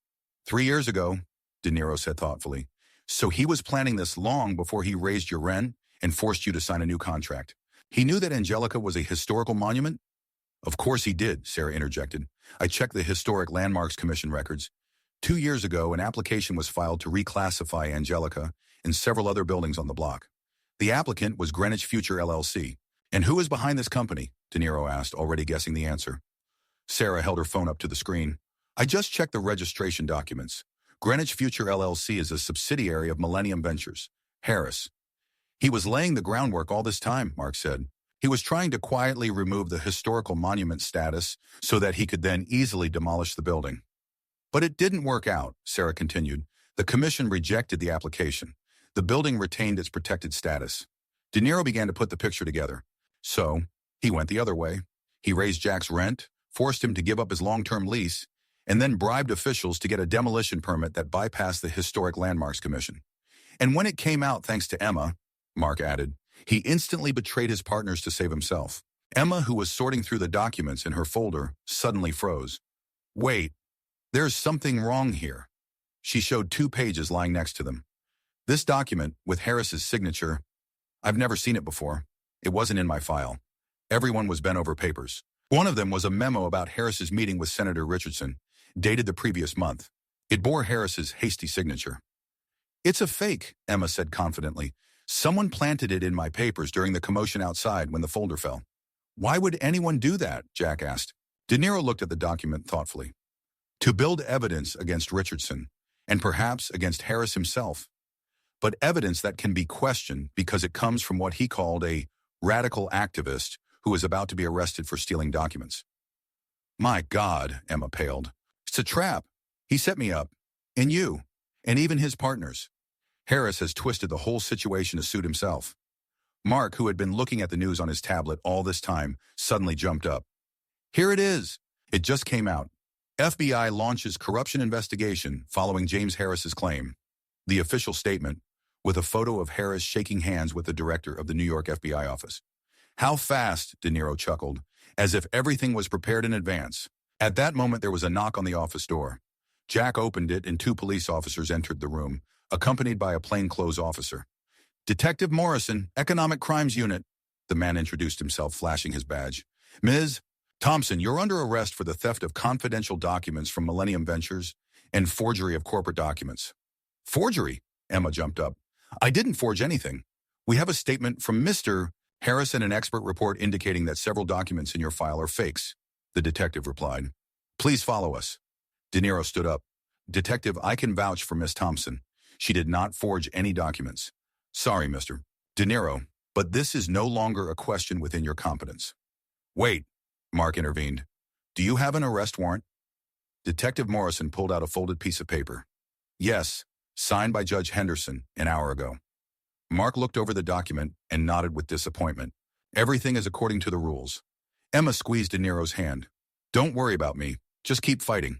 3 years ago, De Niro said thoughtfully. So he was planning this long before he raised your rent and forced you to sign a new contract. He knew that Angelica was a historical monument? Of course he did, Sarah interjected. I checked the Historic Landmarks Commission records. 2 years ago, an application was filed to reclassify Angelica and several other buildings on the block. The applicant was Greenwich Future LLC. And who is behind this company? De Niro asked, already guessing the answer. Sarah held her phone up to the screen. I just checked the registration documents. Greenwich Future LLC is a subsidiary of Millennium Ventures. Harris. He was laying the groundwork all this time, Mark said. He was trying to quietly remove the historical monument status so that he could then easily demolish the building. But it didn't work out, Sarah continued. The commission rejected the application. The building retained its protected status. De Niro began to put the picture together. So, he went the other way. He raised Jack's rent, forced him to give up his long-term lease, and then bribed officials to get a demolition permit that bypassed the Historic Landmarks Commission. And when it came out thanks to Emma, Mark added, he instantly betrayed his partners to save himself. Emma, who was sorting through the documents in her folder, suddenly froze. Wait, there's something wrong here. She showed 2 pages lying next to them. This document, with Harris's signature, I've never seen it before. It wasn't in my file. Everyone was bent over papers. One of them was a memo about Harris's meeting with Senator Richardson, dated the previous month. It bore Harris's hasty signature. It's a fake, Emma said confidently. Someone planted it in my papers during the commotion outside when the folder fell. Why would anyone do that? Jack asked. De Niro looked at the document thoughtfully. to build evidence against Richardson, and perhaps against Harris himself, but evidence that can be questioned because it comes from what he called a radical activist who is about to be arrested for stealing documents. My God, Emma paled. It's a trap. He set me up. And you. And even his partners. Harris has twisted the whole situation to suit himself. Mark, who had been looking at the news on his tablet all this time, suddenly jumped up. Here it is. It just came out. FBI launches corruption investigation following James Harris's claim. The official statement, with a photo of Harris shaking hands with the director of the New York FBI office. How fast, De Niro chuckled, as if everything was prepared in advance. At that moment, there was a knock on the office door. Jack opened it and 2 police officers entered the room, accompanied by a plainclothes officer. Detective Morrison, Economic Crimes Unit. The man introduced himself, flashing his badge. Ms. Thompson, you're under arrest for the theft of confidential documents from Millennium Ventures and forgery of corporate documents. Forgery? Emma jumped up. I didn't forge anything. We have a statement from Mr. Harris and an expert report indicating that several documents in your file are fakes, the detective replied. Please follow us. De Niro stood up. Detective, I can vouch for Miss Thompson. She did not forge any documents. Sorry, Mr. De Niro, but this is no longer a question within your competence. Wait, Mark intervened. Do you have an arrest warrant? Detective Morrison pulled out a folded piece of paper. Yes, signed by Judge Henderson an hour ago. Mark looked over the document and nodded with disappointment. Everything is according to the rules. Emma squeezed De Niro's hand. Don't worry about me. Just keep fighting.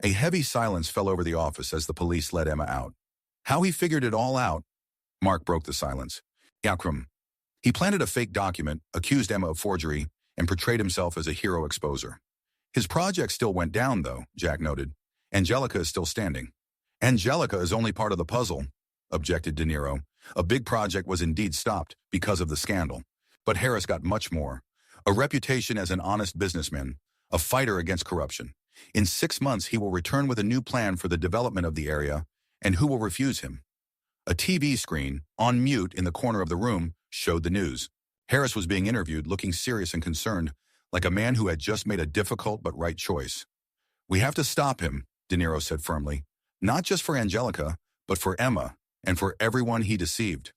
A heavy silence fell over the office as the police led Emma out. How he figured it all out? Mark broke the silence. Yakram. He planted a fake document, accused Emma of forgery, and portrayed himself as a hero exposer. His project still went down, though, Jack noted. Angelica is still standing. Angelica is only part of the puzzle, objected De Niro. A big project was indeed stopped because of the scandal. But Harris got much more. A reputation as an honest businessman, a fighter against corruption. In 6 months, he will return with a new plan for the development of the area, and who will refuse him? A TV screen, on mute in the corner of the room, showed the news. Harris was being interviewed, looking serious and concerned, like a man who had just made a difficult but right choice. We have to stop him, De Niro said firmly. Not just for Angelica, but for Emma, and for everyone he deceived.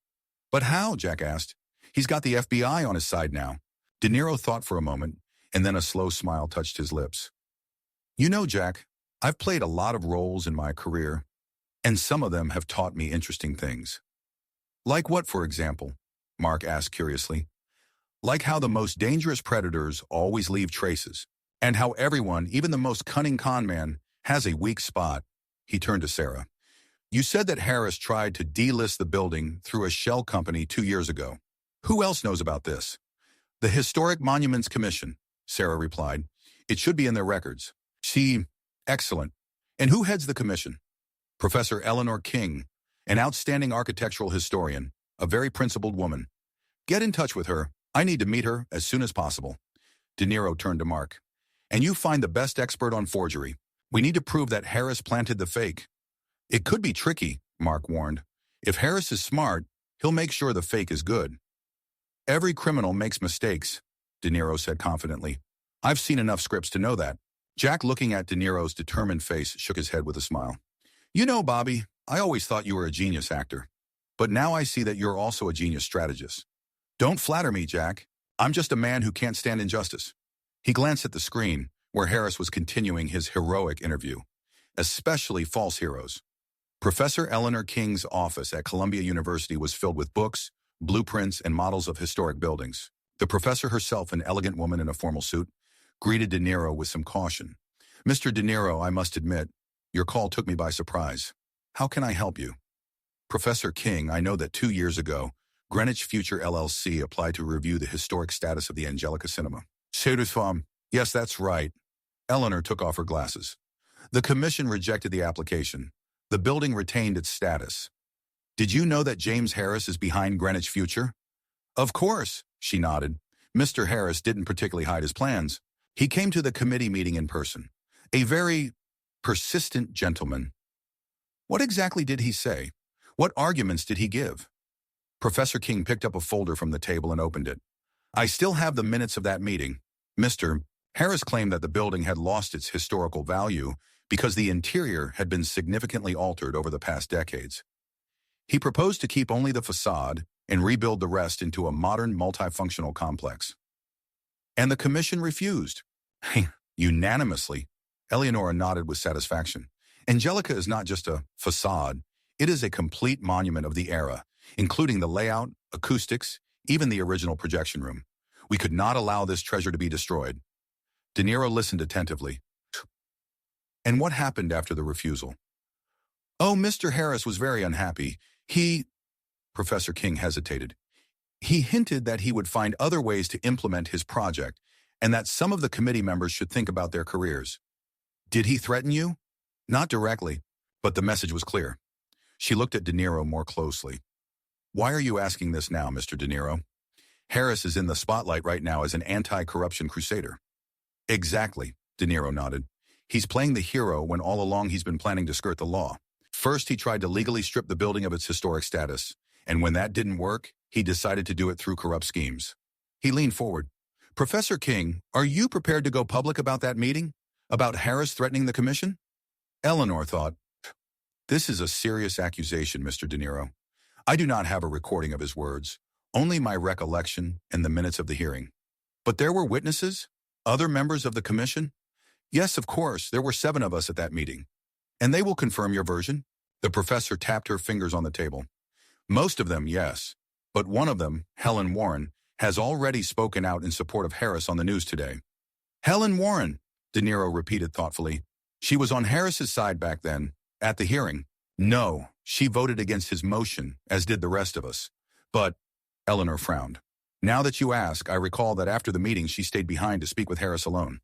But how? Jack asked. He's got the FBI on his side now. De Niro thought for a moment, and then a slow smile touched his lips. You know, Jack, I've played a lot of roles in my career, and some of them have taught me interesting things. Like what, for example? Mark asked curiously. Like how the most dangerous predators always leave traces, and how everyone, even the most cunning con man, has a weak spot. He turned to Sarah. You said that Harris tried to delist the building through a shell company 2 years ago. Who else knows about this? The Historic Monuments Commission, Sarah replied. It should be in their records. Excellent. And who heads the commission? Professor Eleanor King, an outstanding architectural historian, a very principled woman. Get in touch with her. I need to meet her as soon as possible. De Niro turned to Mark. And you find the best expert on forgery. We need to prove that Harris planted the fake. It could be tricky, Mark warned. If Harris is smart, he'll make sure the fake is good. Every criminal makes mistakes, De Niro said confidently. I've seen enough scripts to know that. Jack, looking at De Niro's determined face, shook his head with a smile. You know, Bobby, I always thought you were a genius actor. But now I see that you're also a genius strategist. Don't flatter me, Jack. I'm just a man who can't stand injustice. He glanced at the screen, where Harris was continuing his heroic interview. Especially false heroes. Professor Eleanor King's office at Columbia University was filled with books, blueprints, and models of historic buildings. The professor herself, an elegant woman in a formal suit, greeted De Niro with some caution. Mr. De Niro, I must admit, your call took me by surprise. How can I help you? Professor King, I know that 2 years ago, Greenwich Future LLC applied to review the historic status of the Angelica Cinema. Yes, that's right. Eleanor took off her glasses. The commission rejected the application. The building retained its status. Did you know that James Harris is behind Greenwich Future? Of course, she nodded. Mr. Harris didn't particularly hide his plans. He came to the committee meeting in person. A very persistent gentleman. What exactly did he say? What arguments did he give? Professor King picked up a folder from the table and opened it. I still have the minutes of that meeting. Mr. Harris claimed that the building had lost its historical value because the interior had been significantly altered over the past decades. He proposed to keep only the facade and rebuild the rest into a modern multifunctional complex. And the commission refused. Unanimously. Eleonora nodded with satisfaction. Angelica is not just a facade, it is a complete monument of the era, including the layout, acoustics, even the original projection room. We could not allow this treasure to be destroyed. De Niro listened attentively. And what happened after the refusal? Oh, Mr. Harris was very unhappy. Professor King hesitated. He hinted that he would find other ways to implement his project and that some of the committee members should think about their careers. Did he threaten you? Not directly, but the message was clear. She looked at De Niro more closely. Why are you asking this now, Mr. De Niro? Harris is in the spotlight right now as an anti-corruption crusader. Exactly, De Niro nodded. He's playing the hero when all along he's been planning to skirt the law. First, he tried to legally strip the building of its historic status, and when that didn't work, he decided to do it through corrupt schemes. He leaned forward. Professor King, are you prepared to go public about that meeting? About Harris threatening the commission? Eleanor thought, this is a serious accusation, Mr. De Niro. I do not have a recording of his words, only my recollection and the minutes of the hearing. But there were witnesses? Other members of the commission? Yes, of course, there were 7 of us at that meeting. And they will confirm your version? The professor tapped her fingers on the table. Most of them, yes. But one of them, Helen Warren, has already spoken out in support of Harris on the news today. Helen Warren, De Niro repeated thoughtfully. She was on Harris's side back then, at the hearing. No, she voted against his motion, as did the rest of us. But, Eleanor frowned. Now that you ask, I recall that after the meeting she stayed behind to speak with Harris alone.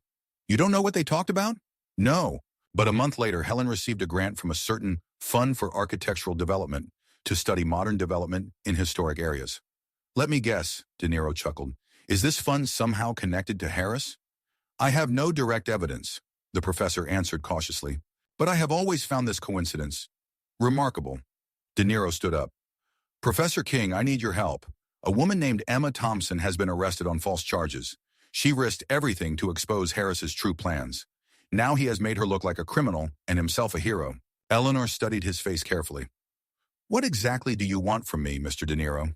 You don't know what they talked about? No. But a month later, Helen received a grant from a certain Fund for Architectural Development to study modern development in historic areas. Let me guess, De Niro chuckled. Is this fund somehow connected to Harris? I have no direct evidence, the professor answered cautiously, but I have always found this coincidence remarkable. De Niro stood up. Professor King, I need your help. A woman named Emma Thompson has been arrested on false charges. She risked everything to expose Harris's true plans. Now he has made her look like a criminal and himself a hero. Eleanor studied his face carefully. What exactly do you want from me, Mr. De Niro?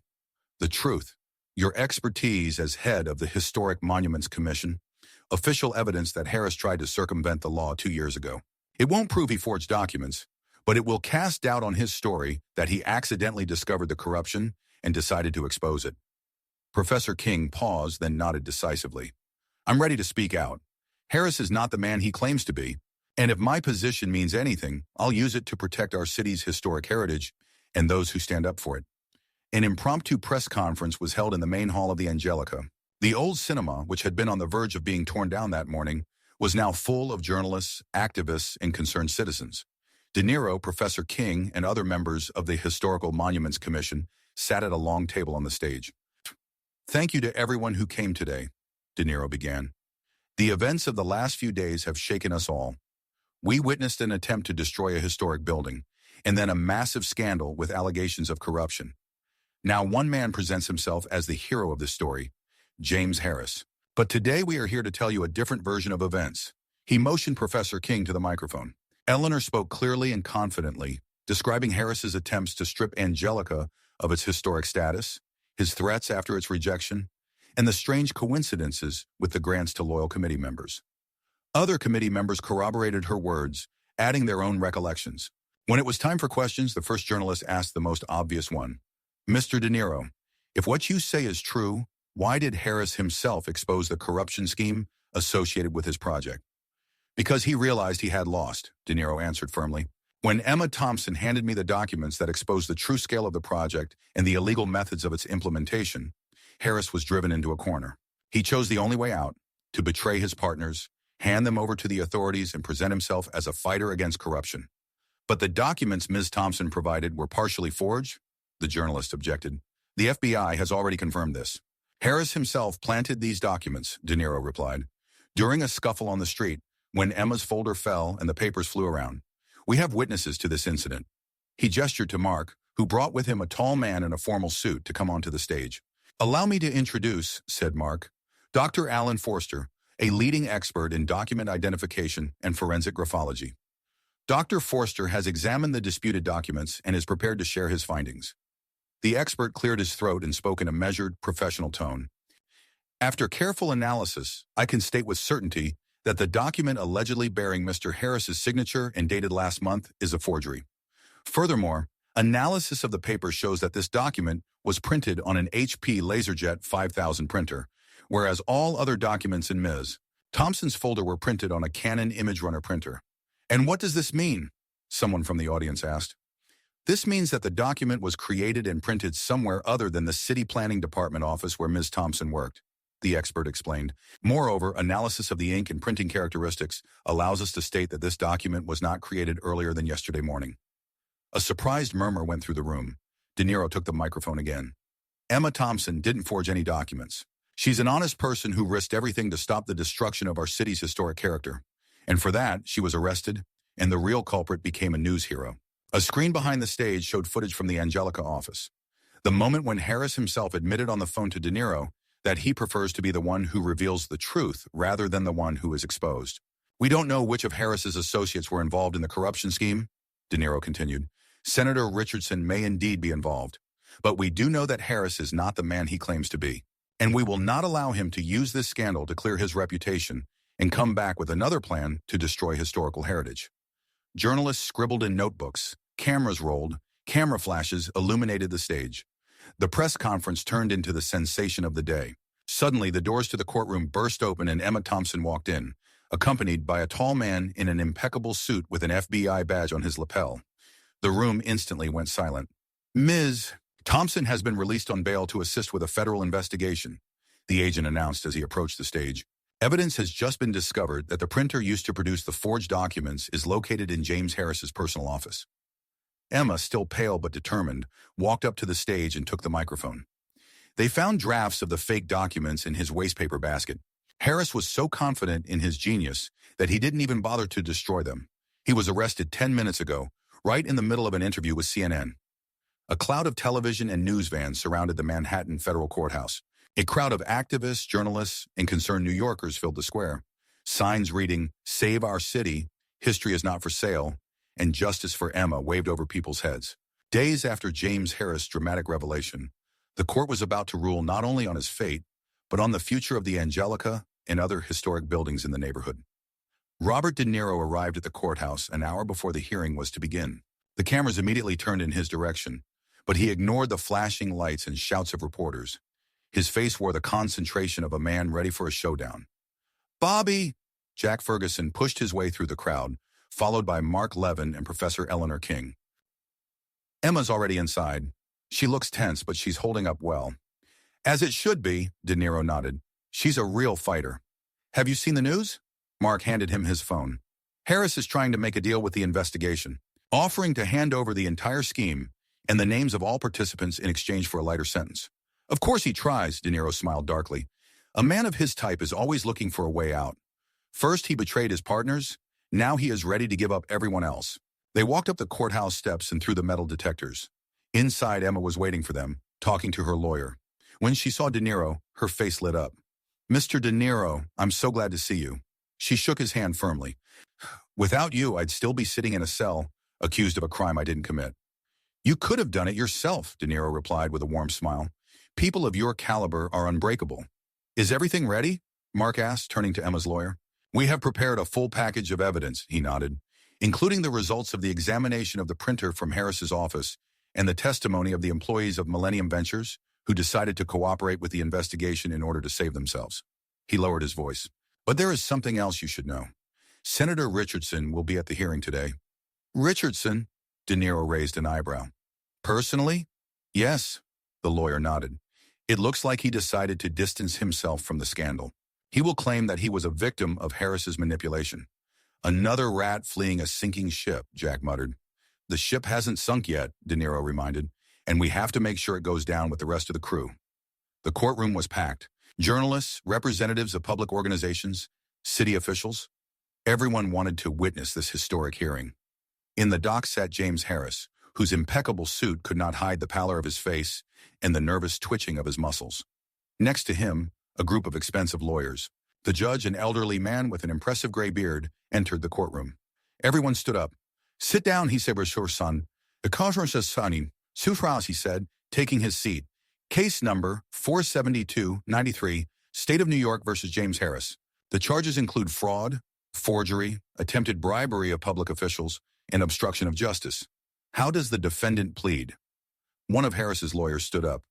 The truth. Your expertise as head of the Historic Monuments Commission. Official evidence that Harris tried to circumvent the law 2 years ago. It won't prove he forged documents, but it will cast doubt on his story that he accidentally discovered the corruption and decided to expose it. Professor King paused, then nodded decisively. I'm ready to speak out. Harris is not the man he claims to be, and if my position means anything, I'll use it to protect our city's historic heritage and those who stand up for it. An impromptu press conference was held in the main hall of the Angelica. The old cinema, which had been on the verge of being torn down that morning, was now full of journalists, activists, and concerned citizens. De Niro, Professor King, and other members of the Historical Monuments Commission sat at a long table on the stage. Thank you to everyone who came today, De Niro began. The events of the last few days have shaken us all. We witnessed an attempt to destroy a historic building, and then a massive scandal with allegations of corruption. Now one man presents himself as the hero of this story, James Harris. But today we are here to tell you a different version of events. He motioned Professor King to the microphone. Eleanor spoke clearly and confidently, describing Harris's attempts to strip Angelica of its historic status, his threats after its rejection, and the strange coincidences with the grants to loyal committee members. Other committee members corroborated her words, adding their own recollections. When it was time for questions, the first journalist asked the most obvious one. Mr. De Niro, if what you say is true, why did Harris himself expose the corruption scheme associated with his project? Because he realized he had lost, De Niro answered firmly. When Emma Thompson handed me the documents that exposed the true scale of the project and the illegal methods of its implementation, Harris was driven into a corner. He chose the only way out, to betray his partners, hand them over to the authorities, and present himself as a fighter against corruption. But the documents Ms. Thompson provided were partially forged, the journalist objected. The FBI has already confirmed this. Harris himself planted these documents, De Niro replied. During a scuffle on the street, when Emma's folder fell and the papers flew around. We have witnesses to this incident. He gestured to Mark, who brought with him a tall man in a formal suit to come onto the stage. Allow me to introduce, said Mark, Dr. Alan Forster, a leading expert in document identification and forensic graphology. Dr. Forster has examined the disputed documents and is prepared to share his findings. The expert cleared his throat and spoke in a measured, professional tone. After careful analysis, I can state with certainty that the document allegedly bearing Mr. Harris's signature and dated last month is a forgery. Furthermore, analysis of the paper shows that this document was printed on an HP LaserJet 5000 printer, whereas all other documents in Ms. Thompson's folder were printed on a Canon ImageRunner printer. And what does this mean? Someone from the audience asked. This means that the document was created and printed somewhere other than the City Planning Department office where Ms. Thompson worked, the expert explained. Moreover, analysis of the ink and printing characteristics allows us to state that this document was not created earlier than yesterday morning. A surprised murmur went through the room. De Niro took the microphone again. Emma Thompson didn't forge any documents. She's an honest person who risked everything to stop the destruction of our city's historic character. And for that, she was arrested, and the real culprit became a news hero. A screen behind the stage showed footage from the Angelica office. The moment when Harris himself admitted on the phone to De Niro that he prefers to be the one who reveals the truth rather than the one who is exposed. We don't know which of Harris's associates were involved in the corruption scheme, De Niro continued. Senator Richardson may indeed be involved, but we do know that Harris is not the man he claims to be, and we will not allow him to use this scandal to clear his reputation and come back with another plan to destroy historical heritage. Journalists scribbled in notebooks, cameras rolled, camera flashes illuminated the stage. The press conference turned into the sensation of the day. Suddenly, the doors to the courtroom burst open and Emma Thompson walked in, accompanied by a tall man in an impeccable suit with an FBI badge on his lapel. The room instantly went silent. Ms. Thompson has been released on bail to assist with a federal investigation, the agent announced as he approached the stage. Evidence has just been discovered that the printer used to produce the forged documents is located in James Harris's personal office. Emma, still pale but determined, walked up to the stage and took the microphone. They found drafts of the fake documents in his wastepaper basket. Harris was so confident in his genius that he didn't even bother to destroy them. He was arrested 10 minutes ago, right in the middle of an interview with CNN. A cloud of television and news vans surrounded the Manhattan federal courthouse. A crowd of activists, journalists, and concerned New Yorkers filled the square. Signs reading, "Save our city," "History is not for sale," and "Justice for Emma" waved over people's heads. Days after James Harris' dramatic revelation, the court was about to rule not only on his fate, but on the future of the Angelica and other historic buildings in the neighborhood. Robert De Niro arrived at the courthouse an hour before the hearing was to begin. The cameras immediately turned in his direction, but he ignored the flashing lights and shouts of reporters. His face wore the concentration of a man ready for a showdown. "Bobby!" Jack Ferguson pushed his way through the crowd, followed by Mark Levin and Professor Eleanor King. Emma's already inside. She looks tense, but she's holding up well. "As it should be," De Niro nodded. "She's a real fighter. Have you seen the news?" Mark handed him his phone. "Harris is trying to make a deal with the investigation, offering to hand over the entire scheme and the names of all participants in exchange for a lighter sentence." "Of course he tries," De Niro smiled darkly. "A man of his type is always looking for a way out. First he betrayed his partners, now he is ready to give up everyone else." They walked up the courthouse steps and through the metal detectors. Inside, Emma was waiting for them, talking to her lawyer. When she saw De Niro, her face lit up. "Mr. De Niro, I'm so glad to see you." She shook his hand firmly. "Without you, I'd still be sitting in a cell, accused of a crime I didn't commit." "You could have done it yourself," De Niro replied with a warm smile. "People of your caliber are unbreakable." "Is everything ready?" Mark asked, turning to Emma's lawyer. "We have prepared a full package of evidence," he nodded, "including the results of the examination of the printer from Harris's office and the testimony of the employees of Millennium Ventures who decided to cooperate with the investigation in order to save themselves." He lowered his voice. "But there is something else you should know. Senator Richardson will be at the hearing today." "Richardson?" De Niro raised an eyebrow. "Personally?" "Yes," the lawyer nodded. "It looks like he decided to distance himself from the scandal. He will claim that he was a victim of Harris's manipulation." "Another rat fleeing a sinking ship," Jack muttered. "The ship hasn't sunk yet," De Niro reminded, "and we have to make sure it goes down with the rest of the crew." The courtroom was packed. Journalists, representatives of public organizations, city officials. Everyone wanted to witness this historic hearing. In the dock sat James Harris, whose impeccable suit could not hide the pallor of his face and the nervous twitching of his muscles. Next to him, a group of expensive lawyers. The judge, an elderly man with an impressive gray beard, entered the courtroom. Everyone stood up. Sit down, he said, Rashur's son. The conference is sunny. Sutras, he said, taking his seat. Case number 47293, State of New York versus James Harris. The charges include fraud, forgery, attempted bribery of public officials, and obstruction of justice. How does the defendant plead? One of Harris's lawyers stood up.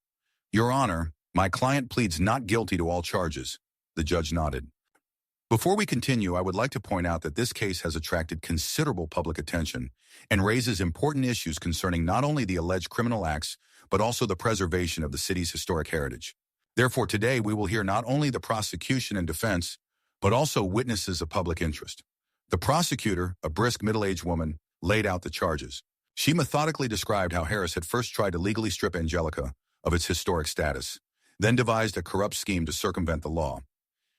Your Honor, my client pleads not guilty to all charges. The judge nodded. Before we continue, I would like to point out that this case has attracted considerable public attention and raises important issues concerning not only the alleged criminal acts, but also the preservation of the city's historic heritage. Therefore, today we will hear not only the prosecution and defense, but also witnesses of public interest. The prosecutor, a brisk middle-aged woman, laid out the charges. She methodically described how Harris had first tried to legally strip Angelica of its historic status, then devised a corrupt scheme to circumvent the law.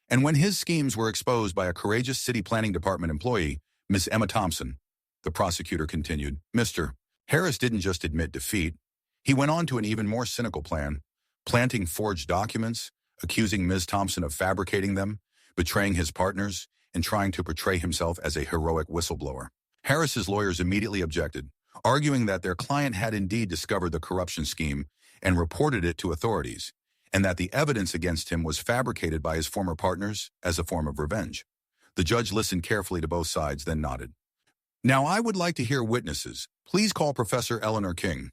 And when his schemes were exposed by a courageous city planning department employee, Miss Emma Thompson, the prosecutor continued, Mr. Harris didn't just admit defeat. He went on to an even more cynical plan, planting forged documents, accusing Ms. Thompson of fabricating them, betraying his partners, and trying to portray himself as a heroic whistleblower. Harris's lawyers immediately objected, arguing that their client had indeed discovered the corruption scheme and reported it to authorities, and that the evidence against him was fabricated by his former partners as a form of revenge. The judge listened carefully to both sides, then nodded. Now I would like to hear witnesses. Please call Professor Eleanor King.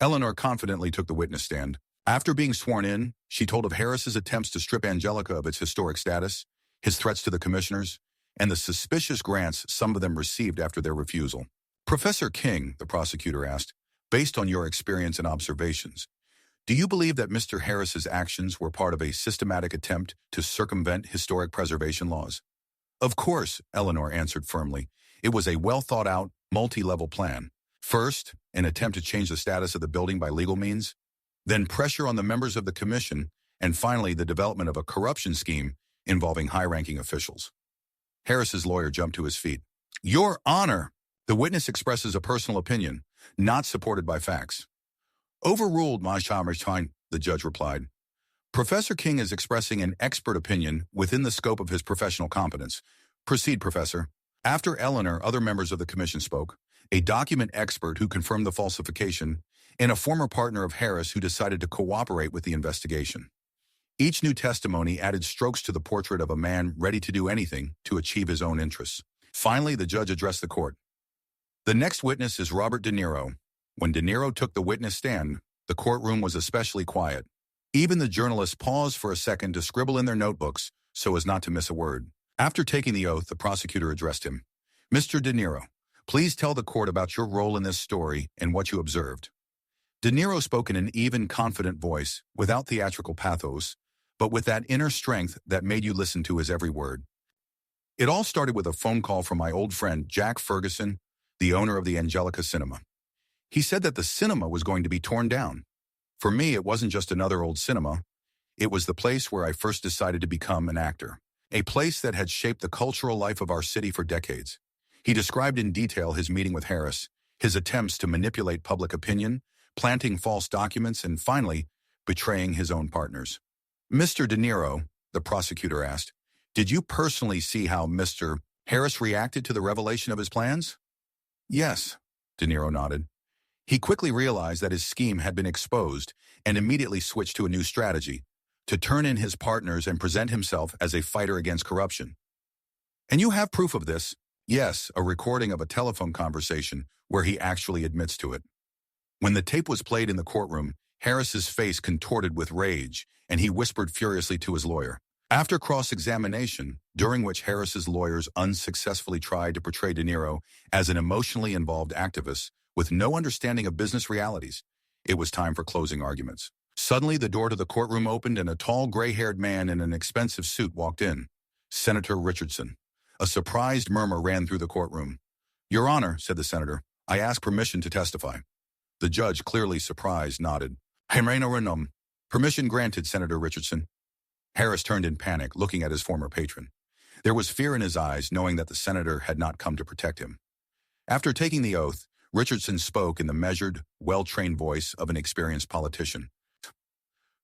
Eleanor confidently took the witness stand. After being sworn in, she told of Harris's attempts to strip Angelica of its historic status, his threats to the commissioners, and the suspicious grants some of them received after their refusal. Professor King, the prosecutor asked, based on your experience and observations, do you believe that Mr. Harris's actions were part of a systematic attempt to circumvent historic preservation laws? Of course, Eleanor answered firmly. It was a well-thought-out, multi-level plan. First, an attempt to change the status of the building by legal means, then pressure on the members of the commission, and finally the development of a corruption scheme involving high-ranking officials. Harris's lawyer jumped to his feet. Your Honor! The witness expresses a personal opinion, not supported by facts. Overruled, my time, the judge replied. Professor King is expressing an expert opinion within the scope of his professional competence. Proceed, Professor. After Eleanor, other members of the commission spoke, a document expert who confirmed the falsification, and a former partner of Harris who decided to cooperate with the investigation. Each new testimony added strokes to the portrait of a man ready to do anything to achieve his own interests. Finally, the judge addressed the court. The next witness is Robert De Niro. When De Niro took the witness stand, the courtroom was especially quiet. Even the journalists paused for a second to scribble in their notebooks so as not to miss a word. After taking the oath, the prosecutor addressed him. Mr. De Niro, please tell the court about your role in this story and what you observed. De Niro spoke in an even, confident voice, without theatrical pathos, but with that inner strength that made you listen to his every word. It all started with a phone call from my old friend Jack Ferguson, the owner of the Angelica Cinema. He said that the cinema was going to be torn down. For me, it wasn't just another old cinema. It was the place where I first decided to become an actor, a place that had shaped the cultural life of our city for decades. He described in detail his meeting with Harris, his attempts to manipulate public opinion, planting false documents, and finally, betraying his own partners. Mr. De Niro, the prosecutor asked, did you personally see how Mr. Harris reacted to the revelation of his plans? Yes, De Niro nodded. He quickly realized that his scheme had been exposed and immediately switched to a new strategy, to turn in his partners and present himself as a fighter against corruption. And you have proof of this? Yes, a recording of a telephone conversation where he actually admits to it. When the tape was played in the courtroom, Harris's face contorted with rage, and he whispered furiously to his lawyer. After cross-examination, during which Harris's lawyers unsuccessfully tried to portray De Niro as an emotionally involved activist with no understanding of business realities, it was time for closing arguments. Suddenly, the door to the courtroom opened and a tall, gray-haired man in an expensive suit walked in. Senator Richardson. A surprised murmur ran through the courtroom. Your Honor, said the senator, I ask permission to testify. The judge, clearly surprised, nodded. Permission granted, Senator Richardson. Harris turned in panic, looking at his former patron. There was fear in his eyes, knowing that the senator had not come to protect him. After taking the oath, Richardson spoke in the measured, well-trained voice of an experienced politician.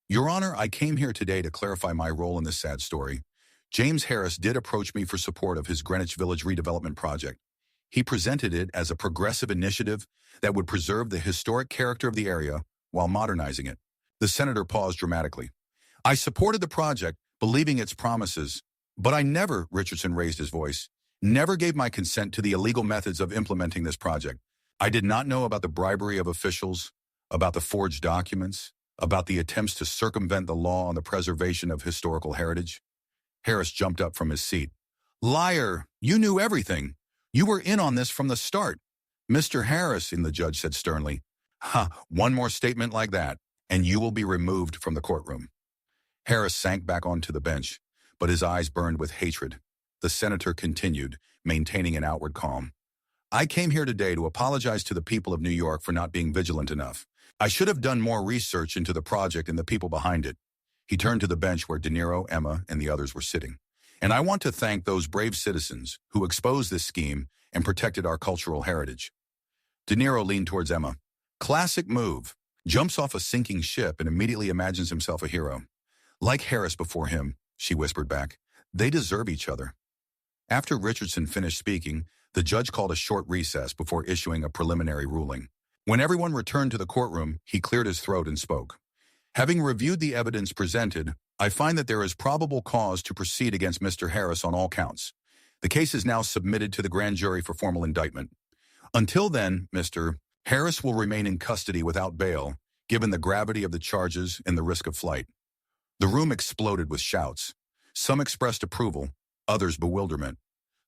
Your Honor, I came here today to clarify my role in this sad story. James Harris did approach me for support of his Greenwich Village redevelopment project. He presented it as a progressive initiative that would preserve the historic character of the area while modernizing it. The senator paused dramatically. I supported the project, believing its promises, but I never, Richardson raised his voice, never gave my consent to the illegal methods of implementing this project. I did not know about the bribery of officials, about the forged documents, about the attempts to circumvent the law on the preservation of historical heritage. Harris jumped up from his seat. Liar! You knew everything. You were in on this from the start. Mr. Harrison, the judge said sternly. One more statement like that, and you will be removed from the courtroom. Harris sank back onto the bench, but his eyes burned with hatred. The senator continued, maintaining an outward calm. I came here today to apologize to the people of New York for not being vigilant enough. I should have done more research into the project and the people behind it. He turned to the bench where De Niro, Emma, and the others were sitting. And I want to thank those brave citizens who exposed this scheme and protected our cultural heritage. De Niro leaned towards Emma. Classic move. Jumps off a sinking ship and immediately imagines himself a hero. Like Harris before him, she whispered back. They deserve each other. After Richardson finished speaking, the judge called a short recess before issuing a preliminary ruling. When everyone returned to the courtroom, he cleared his throat and spoke. Having reviewed the evidence presented, I find that there is probable cause to proceed against Mr. Harris on all counts. The case is now submitted to the grand jury for formal indictment. Until then, Mr. Harris will remain in custody without bail, given the gravity of the charges and the risk of flight. The room exploded with shouts. Some expressed approval, others bewilderment.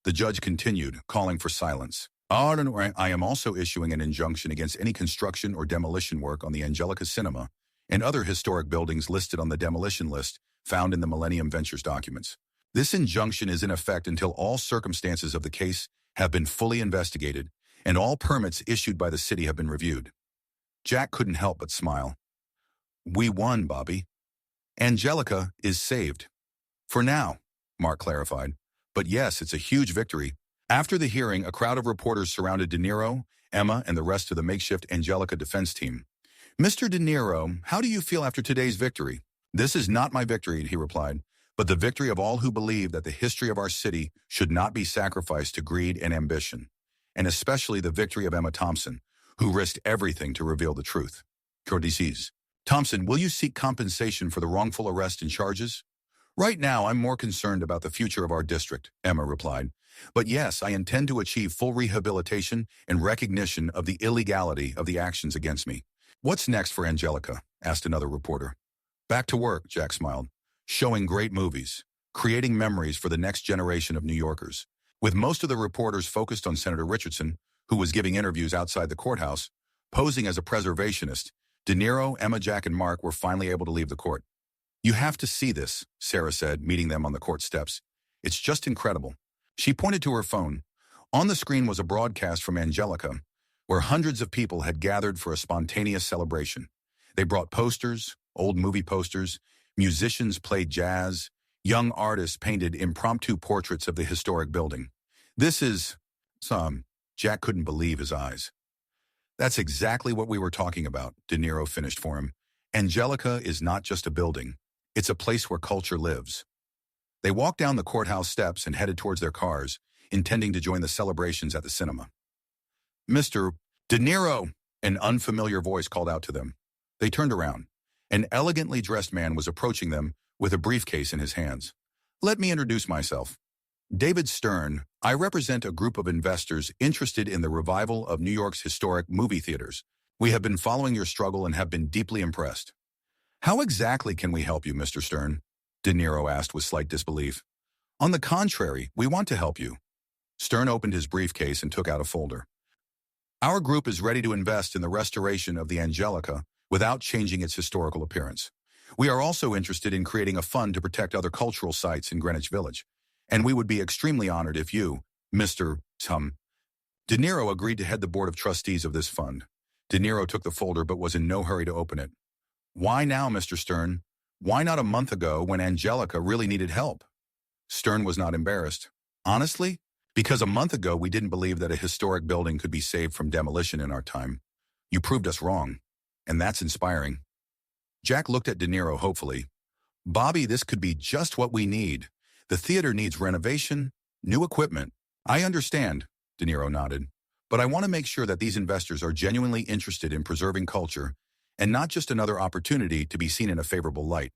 The judge continued, calling for silence. I am also issuing an injunction against any construction or demolition work on the Angelica Cinema and other historic buildings listed on the demolition list found in the Millennium Ventures documents. This injunction is in effect until all circumstances of the case have been fully investigated and all permits issued by the city have been reviewed. Jack couldn't help but smile. We won, Bobby. Angelica is saved. For now, Mark clarified. But yes, it's a huge victory. After the hearing, a crowd of reporters surrounded De Niro, Emma, and the rest of the makeshift Angelica defense team. Mr. De Niro, how do you feel after today's victory? This is not my victory, he replied, but the victory of all who believe that the history of our city should not be sacrificed to greed and ambition, and especially the victory of Emma Thompson, who risked everything to reveal the truth. Cordices. Thompson, will you seek compensation for the wrongful arrest and charges? Right now, I'm more concerned about the future of our district, Emma replied. But yes, I intend to achieve full rehabilitation and recognition of the illegality of the actions against me. What's next for Angelica? Asked another reporter. Back to work, Jack smiled. Showing great movies, creating memories for the next generation of New Yorkers. With most of the reporters focused on Senator Richardson, who was giving interviews outside the courthouse, posing as a preservationist, De Niro, Emma, Jack, and Mark were finally able to leave the court. You have to see this, Sarah said, meeting them on the court steps. It's just incredible. She pointed to her phone. On the screen was a broadcast from Angelica, where hundreds of people had gathered for a spontaneous celebration. They brought posters, old movie posters, musicians played jazz, young artists painted impromptu portraits of the historic building. This is... Jack couldn't believe his eyes. That's exactly what we were talking about, De Niro finished for him. Angelica is not just a building. It's a place where culture lives. They walked down the courthouse steps and headed towards their cars, intending to join the celebrations at the cinema. Mr. De Niro, an unfamiliar voice called out to them. They turned around. An elegantly dressed man was approaching them with a briefcase in his hands. Let me introduce myself. David Stern, I represent a group of investors interested in the revival of New York's historic movie theaters. We have been following your struggle and have been deeply impressed. How exactly can we help you, Mr. Stern? De Niro asked with slight disbelief. On the contrary, we want to help you. Stern opened his briefcase and took out a folder. Our group is ready to invest in the restoration of the Angelica without changing its historical appearance. We are also interested in creating a fund to protect other cultural sites in Greenwich Village, and we would be extremely honored if you, Mr. De Niro agreed to head the board of trustees of this fund. De Niro took the folder but was in no hurry to open it. Why now, Mr. Stern? Why not a month ago when Angelica really needed help? Stern was not embarrassed. Honestly, because a month ago we didn't believe that a historic building could be saved from demolition in our time. You proved us wrong, and that's inspiring. Jack looked at De Niro hopefully. Bobby, this could be just what we need. The theater needs renovation, new equipment. I understand, De Niro nodded. But I want to make sure that these investors are genuinely interested in preserving culture and not just another opportunity to be seen in a favorable light.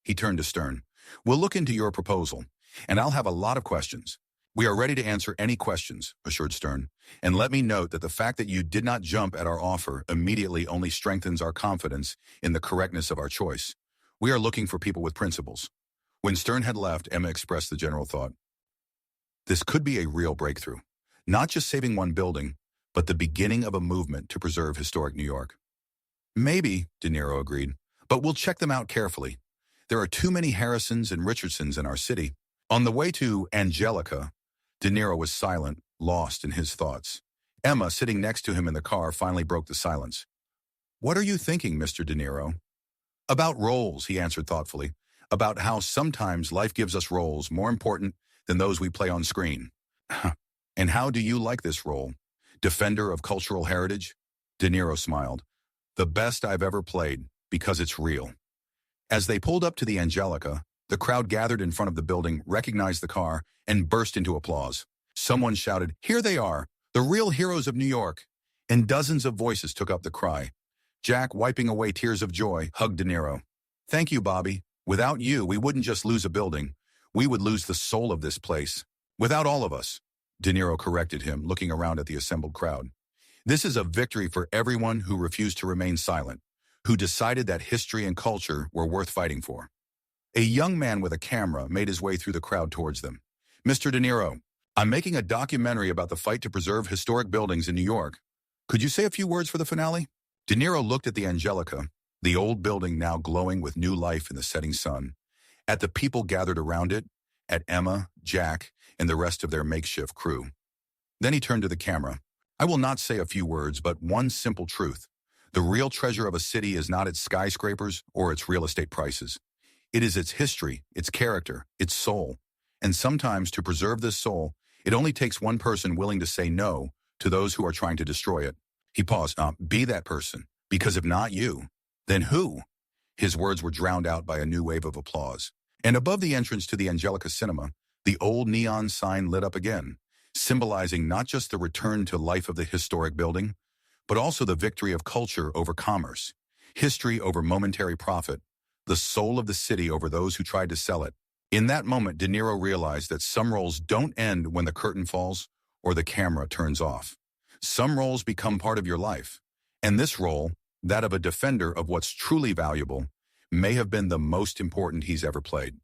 He turned to Stern. We'll look into your proposal, and I'll have a lot of questions. We are ready to answer any questions, assured Stern. And let me note that the fact that you did not jump at our offer immediately only strengthens our confidence in the correctness of our choice. We are looking for people with principles. When Stern had left, Emma expressed the general thought. This could be a real breakthrough. Not just saving one building, but the beginning of a movement to preserve historic New York. Maybe, De Niro agreed, but we'll check them out carefully. There are too many Harrisons and Richardsons in our city. On the way to Angelica, De Niro was silent, lost in his thoughts. Emma, sitting next to him in the car, finally broke the silence. What are you thinking, Mr. De Niro? About roles, he answered thoughtfully. About how sometimes life gives us roles more important than those we play on screen. And how do you like this role? Defender of cultural heritage? De Niro smiled. The best I've ever played, because it's real. As they pulled up to the Angelica, the crowd gathered in front of the building, recognized the car, and burst into applause. Someone shouted, "Here they are, the real heroes of New York." And dozens of voices took up the cry. Jack, wiping away tears of joy, hugged De Niro. Thank you, Bobby. Without you, we wouldn't just lose a building. We would lose the soul of this place. Without all of us. De Niro corrected him, looking around at the assembled crowd. This is a victory for everyone who refused to remain silent, who decided that history and culture were worth fighting for. A young man with a camera made his way through the crowd towards them. Mr. De Niro, I'm making a documentary about the fight to preserve historic buildings in New York. Could you say a few words for the finale? De Niro looked at the Angelica, the old building now glowing with new life in the setting sun, at the people gathered around it, at Emma, Jack, and the rest of their makeshift crew. Then he turned to the camera. I will not say a few words, but one simple truth. The real treasure of a city is not its skyscrapers or its real estate prices. It is its history, its character, its soul. And sometimes to preserve this soul, it only takes one person willing to say no to those who are trying to destroy it. He paused. Be that person, because if not you, then who? His words were drowned out by a new wave of applause. And above the entrance to the Angelica Cinema, the old neon sign lit up again, symbolizing not just the return to life of the historic building, but also the victory of culture over commerce, history over momentary profit, the soul of the city over those who tried to sell it. In that moment, De Niro realized that some roles don't end when the curtain falls or the camera turns off. Some roles become part of your life, and this role, that of a defender of what's truly valuable, may have been the most important he's ever played.